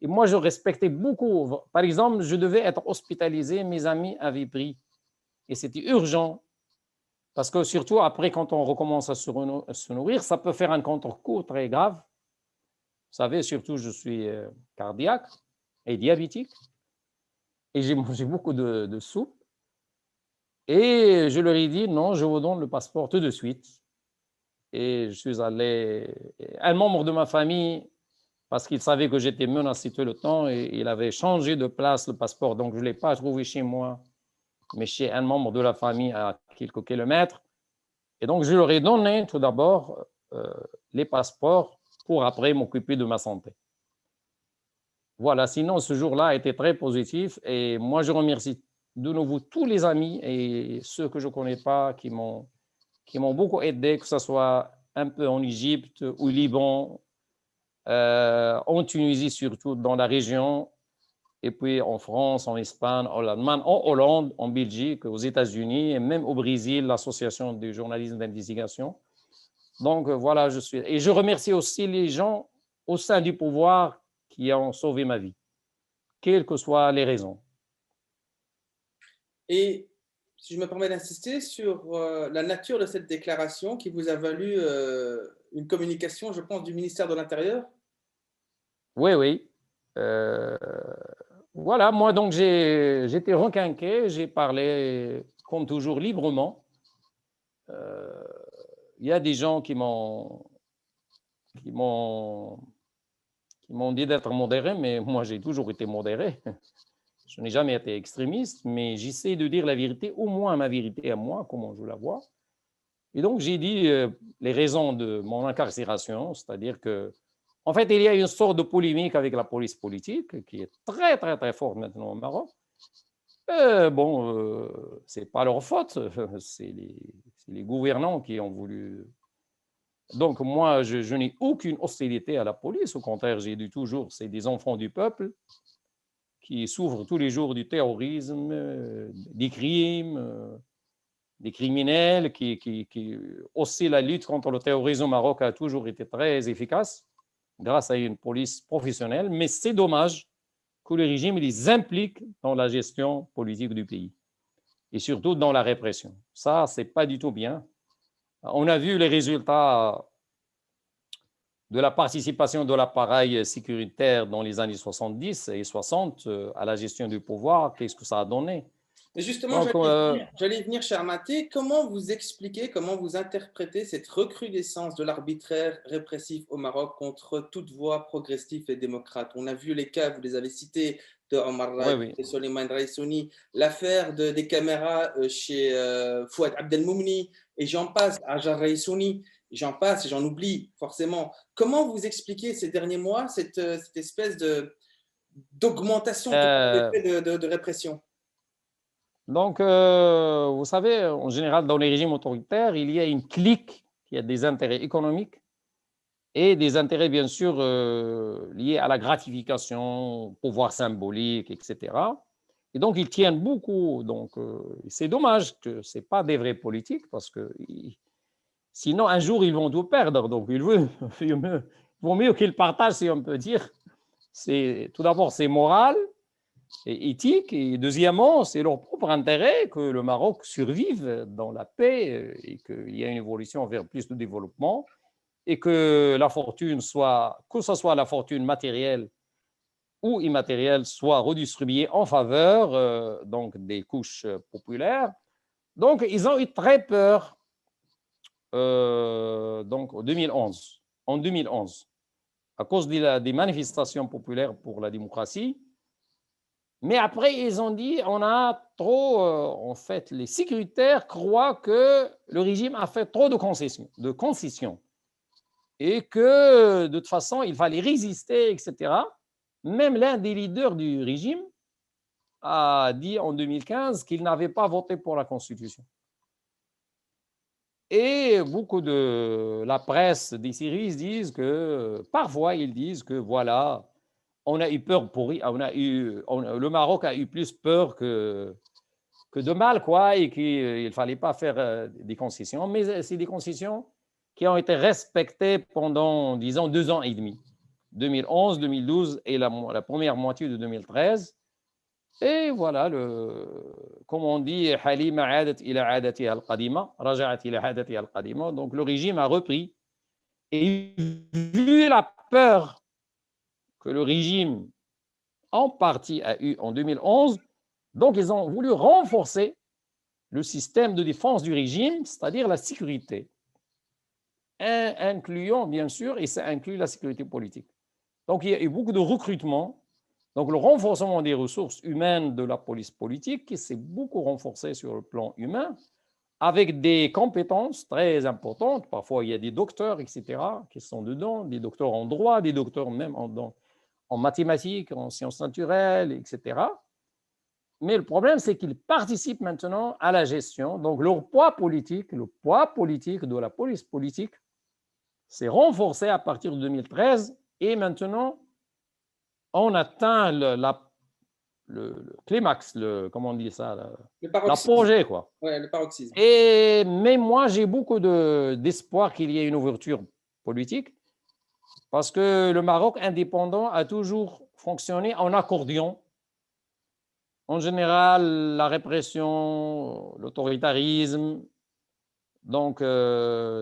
Et moi, je respectais beaucoup. Par exemple, je devais être hospitalisé, mes amis avaient pris. Et c'était urgent. Parce que surtout, après, quand on recommence à se nourrir, ça peut faire un contre-coup très grave. Vous savez, surtout, je suis cardiaque et diabétique. Et j'ai mangé beaucoup de soupe. Et je leur ai dit, non, je vous donne le passeport tout de suite. Et je suis allé, un membre de ma famille, parce qu'il savait que j'étais menacé tout le temps, et il avait changé de place le passeport, donc je ne l'ai pas trouvé chez moi, mais chez un membre de la famille à quelques kilomètres. Et donc je leur ai donné tout d'abord les passeports pour après m'occuper de ma santé. Voilà, sinon ce jour-là a été très positif et moi je remercie de nouveau tous les amis et ceux que je ne connais pas qui m'ont beaucoup aidé, que ce soit un peu en Égypte, au Liban, en Tunisie surtout, dans la région, et puis en France, en Espagne, en Allemagne, en Hollande, en Belgique, aux États-Unis et même au Brésil, l'association du journalisme d'investigation. Donc voilà, et je remercie aussi les gens au sein du pouvoir qui ont sauvé ma vie, quelles que soient les raisons. Et si je me permets d'insister sur la nature de cette déclaration qui vous a valu une communication, je pense, du ministère de l'Intérieur. Oui, oui. Voilà, moi donc j'étais requinqué, j'ai parlé comme toujours librement. Il y a des gens qui m'ont dit d'être modéré, mais moi j'ai toujours été modéré. Je n'ai jamais été extrémiste, mais j'essaie de dire la vérité, au moins ma vérité à moi, comment je la vois. Et donc j'ai dit les raisons de mon incarcération, c'est-à-dire que en fait, il y a une sorte de polémique avec la police politique qui est très, très, très forte maintenant au Maroc. Bon, ce n'est pas leur faute, c'est les gouvernants qui ont voulu. Donc, moi, je n'ai aucune hostilité à la police. Au contraire, j'ai dit toujours, c'est des enfants du peuple qui souffrent tous les jours du terrorisme, des crimes, des criminels, aussi la lutte contre le terrorisme au Maroc a toujours été très efficace grâce à une police professionnelle, mais c'est dommage que le régime les implique dans la gestion politique du pays et surtout dans la répression. Ça, c'est pas du tout bien. On a vu les résultats de la participation de l'appareil sécuritaire dans les années 70 et 60 à la gestion du pouvoir. Qu'est-ce que ça a donné? Mais justement, j'allais y venir, cher Maté. Comment vous expliquez, comment vous interprétez cette recrudescence de l'arbitraire répressif au Maroc contre toute voie progressive et démocrate? On a vu les cas, vous les avez cités, de Omar Raï, Oui, oui. de Soleiman Raïsouni, l'affaire des caméras chez Fouad Abdelmoumni, et j'en passe, Ajar Raïsouni, j'en passe et j'en oublie forcément. Comment vous expliquez ces derniers mois cette espèce d'augmentation de répression? Donc, vous savez, en général, dans les régimes autoritaires, il y a une clique qui a des intérêts économiques et des intérêts, bien sûr, liés à la gratification, au pouvoir symbolique, etc. Et donc, ils tiennent beaucoup. Donc, c'est dommage que ce n'est pas des vrais politiques parce que sinon, un jour, ils vont tout perdre. Donc, il vaut mieux qu'ils partagent, si on peut dire. Tout d'abord, c'est moral et éthique, et deuxièmement, c'est leur propre intérêt que le Maroc survive dans la paix et qu'il y ait une évolution vers plus de développement et que la fortune que ce soit la fortune matérielle ou immatérielle, soit redistribuée en faveur donc des couches populaires. Donc, ils ont eu très peur donc en 2011, à cause des manifestations populaires pour la démocratie. Mais après, ils ont dit, on a trop, en fait, les sécuritaires croient que le régime a fait trop de concessions et que, de toute façon, il fallait résister, etc. Même l'un des leaders du régime a dit en 2015 qu'il n'avait pas voté pour la Constitution. Et beaucoup de la presse des services disent que, parfois, ils disent que, voilà, on a eu peur le Maroc a eu plus peur que de mal, quoi, et qu'il ne fallait pas faire des concessions. Mais c'est des concessions qui ont été respectées pendant, disons, 2 ans et demi, 2011, 2012 et la première moitié de 2013. Et voilà, comme on dit, Halima adat ila adatiha al-qadima, raja'at ila adatiha al-qadima. Donc le régime a repris. Et vu la peur que le régime en partie a eu en 2011, donc ils ont voulu renforcer le système de défense du régime, c'est-à-dire la sécurité, incluant bien sûr, et ça inclut la sécurité politique. Donc il y a eu beaucoup de recrutement, donc le renforcement des ressources humaines de la police politique qui s'est beaucoup renforcé sur le plan humain, avec des compétences très importantes. Parfois, il y a des docteurs, etc., qui sont dedans, des docteurs en droit, des docteurs même en mathématiques, en sciences naturelles, etc. Mais le problème, c'est qu'ils participent maintenant à la gestion. Donc, le poids politique de la police politique s'est renforcé à partir de 2013 et maintenant, on atteint le climax, comment on dit ça, Le paroxysme. l'apogée, quoi. Ouais, le paroxysme. Mais moi, j'ai beaucoup d'espoir qu'il y ait une ouverture politique parce que le Maroc indépendant a toujours fonctionné en accordion. En général, la répression, l'autoritarisme, donc,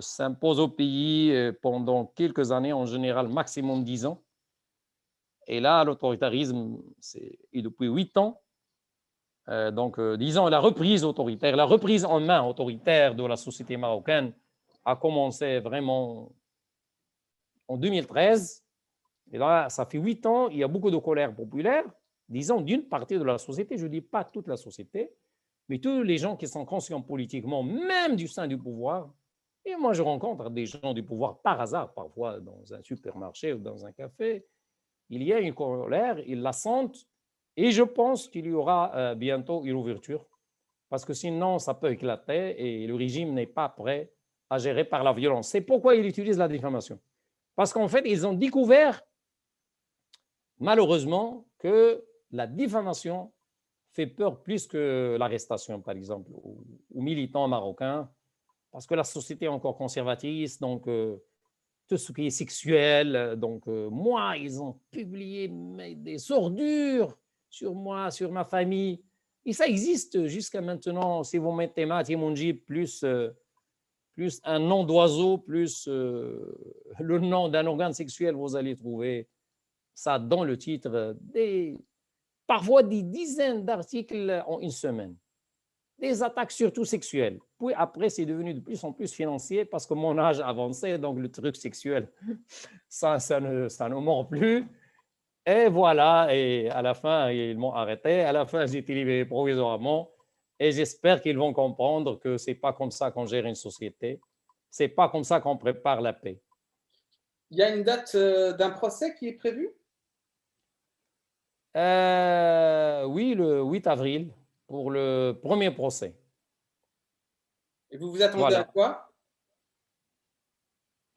s'impose au pays pendant quelques années, en général maximum 10 ans. Et là, l'autoritarisme, c'est depuis 8 ans. Donc, disons, la reprise autoritaire, la reprise en main autoritaire de la société marocaine a commencé vraiment en 2013. Et là, ça fait 8 ans, il y a beaucoup de colère populaire, disons, d'une partie de la société, je ne dis pas toute la société, mais tous les gens qui sont conscients politiquement, même du sein du pouvoir. Et moi, je rencontre des gens du pouvoir par hasard, parfois dans un supermarché ou dans un café. Il y a une colère, ils la sentent, et je pense qu'il y aura bientôt une ouverture, parce que sinon, ça peut éclater et le régime n'est pas prêt à gérer par la violence. C'est pourquoi ils utilisent la diffamation. Parce qu'en fait, ils ont découvert, malheureusement, que la diffamation fait peur plus que l'arrestation, par exemple, aux militants marocains, parce que la société est encore conservatrice, donc tout ce qui est sexuel, donc moi, ils ont publié des ordures sur moi, sur ma famille, et ça existe jusqu'à maintenant. Si vous mettez Mati Mounjib plus un nom d'oiseau, plus le nom d'un organe sexuel, vous allez trouver ça dans le titre, parfois des dizaines d'articles en une semaine. Des attaques surtout sexuelles. Puis après, c'est devenu de plus en plus financier parce que mon âge avançait, donc le truc sexuel, ça ne mord plus. Et voilà, et à la fin, ils m'ont arrêté. À la fin, j'ai été libéré provisoirement. Et j'espère qu'ils vont comprendre que ce n'est pas comme ça qu'on gère une société. Ce n'est pas comme ça qu'on prépare la paix. Il y a une date d'un procès qui est prévue? Oui, le 8 avril, pour le premier procès. Et vous vous attendez Voilà. à quoi?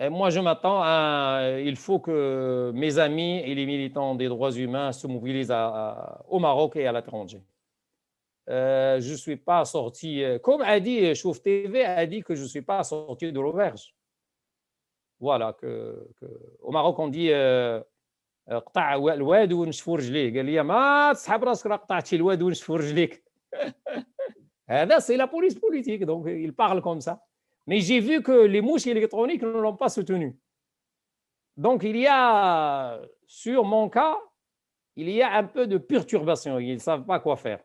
Et moi, je m'attends à... Il faut que mes amis et les militants des droits humains se mobilisent au Maroc et à l'étranger. Je ne suis pas sorti... Comme a dit Chouf TV, a dit que je ne suis pas sorti de l'auberge. Voilà, au Maroc, on dit... قطع الواد ونشفوا رجليه، قال لي ما تسحب راسك راه قطعتي الواد ونشفوا رجليك. هذا c'est la police politique, donc il parle comme ça. Mais j'ai vu que les mouches électroniques ne l'ont pas soutenu. Donc il y a, sur mon cas, il y a un peu de perturbation, ils ne savent pas quoi faire.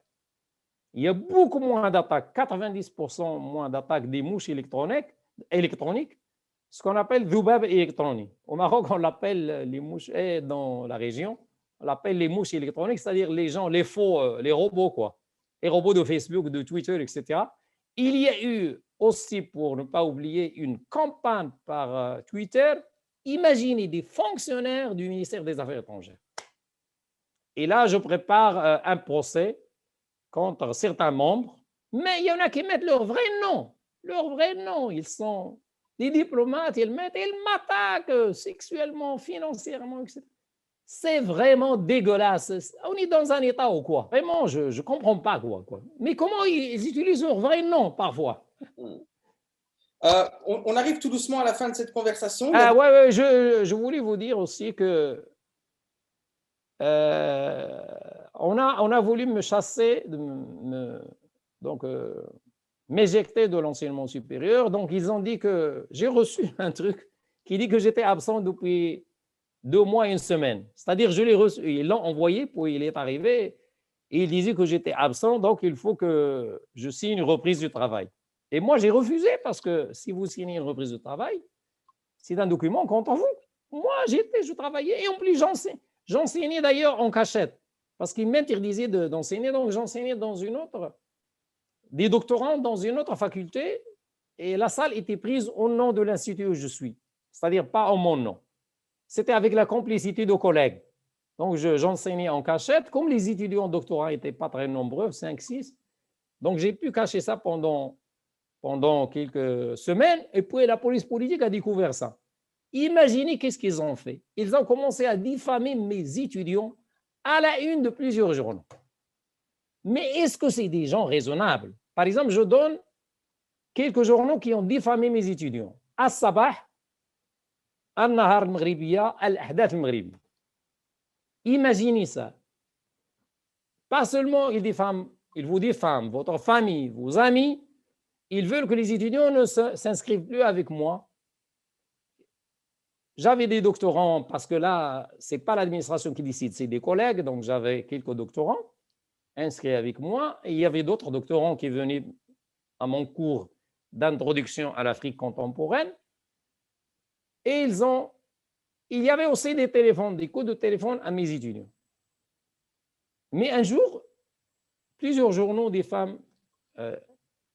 Il y a beaucoup moins d'attaques, 90% moins d'attaques des mouches électroniques, ce qu'on appelle Dhoubab électronique. Au Maroc, on l'appelle les mouches, et dans la région, on l'appelle les mouches électroniques, c'est-à-dire les gens, les faux, les robots, quoi. Les robots de Facebook, de Twitter, etc. Il y a eu aussi, pour ne pas oublier, une campagne par Twitter. Imaginez des fonctionnaires du ministère des Affaires étrangères. Et là, je prépare un procès contre certains membres, mais il y en a qui mettent leur vrai nom. Leur vrai nom, ils sont... Les diplomates, ils m'attaquent sexuellement, financièrement, etc. C'est vraiment dégueulasse. On est dans un état ou quoi? Vraiment, je ne comprends pas quoi. Mais comment ils utilisent leur vrai nom parfois? On arrive tout doucement à la fin de cette conversation. Ouais, je voulais vous dire aussi que on a voulu me chasser, m'éjecter de l'enseignement supérieur. Donc, ils ont dit que j'ai reçu un truc qui dit que j'étais absent depuis 2 mois et 1 semaine. C'est-à-dire, je l'ai reçu, ils l'ont envoyé, puis il est arrivé, et il disait que j'étais absent, donc il faut que je signe une reprise du travail. Et moi, j'ai refusé parce que si vous signez une reprise de travail, c'est un document contre vous. Moi, je travaillais et en plus, j'enseignais d'ailleurs en cachette parce qu'ils m'interdisaient d'enseigner, donc j'enseignais dans une autre... des doctorants dans une autre faculté et la salle était prise au nom de l'institut où je suis, c'est-à-dire pas en mon nom. C'était avec la complicité de collègues. Donc, j'enseignais en cachette. Comme les étudiants doctorats n'étaient pas très nombreux, 5, 6, donc j'ai pu cacher ça pendant quelques semaines. Et puis, la police politique a découvert ça. Imaginez qu'est-ce qu'ils ont fait. Ils ont commencé à diffamer mes étudiants à la une de plusieurs journaux. Mais est-ce que c'est des gens raisonnables? Par exemple, je donne quelques journaux qui ont diffamé mes étudiants. As-Sabah, Al-Nahar al-Maghribiya, Al-Ahdath al-Maghribi. Imaginez ça. Pas seulement ils vous diffament, votre famille, vos amis, ils veulent que les étudiants ne s'inscrivent plus avec moi. J'avais des doctorants, parce que là, ce n'est pas l'administration qui décide, c'est des collègues, donc j'avais quelques doctorants inscrits avec moi, et il y avait d'autres doctorants qui venaient à mon cours d'introduction à l'Afrique contemporaine, et il y avait aussi des téléphones, des coups de téléphone à mes étudiants. Mais un jour, plusieurs journaux diffament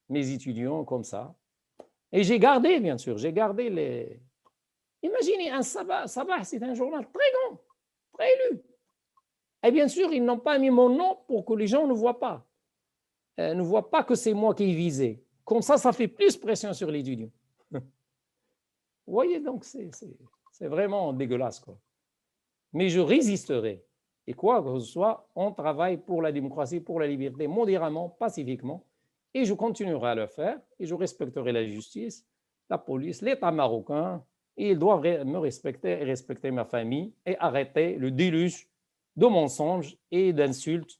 mes étudiants comme ça, et j'ai gardé, bien sûr, les... Imaginez, un Sabah, c'est un journal très grand, très lu. Et bien sûr, ils n'ont pas mis mon nom pour que les gens ne voient pas. Ne voient pas que c'est moi qui ai visé. Comme ça fait plus pression sur l'étudiant. Vous voyez, donc c'est vraiment dégueulasse, quoi. Mais je résisterai. Et quoi que ce soit, on travaille pour la démocratie, pour la liberté, modérément, pacifiquement. Et je continuerai à le faire. Et je respecterai la justice, la police, l'État marocain. Et ils doivent me respecter et respecter ma famille et arrêter le déluge de mensonges et d'insultes.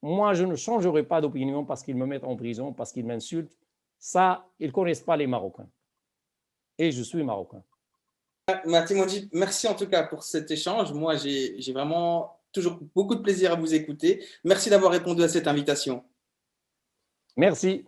Moi, je ne changerai pas d'opinion parce qu'ils me mettent en prison, parce qu'ils m'insultent. Ça, ils ne connaissent pas les Marocains. Et je suis Marocain. Mati Mondjib, merci en tout cas pour cet échange. Moi, j'ai vraiment toujours beaucoup de plaisir à vous écouter. Merci d'avoir répondu à cette invitation. Merci.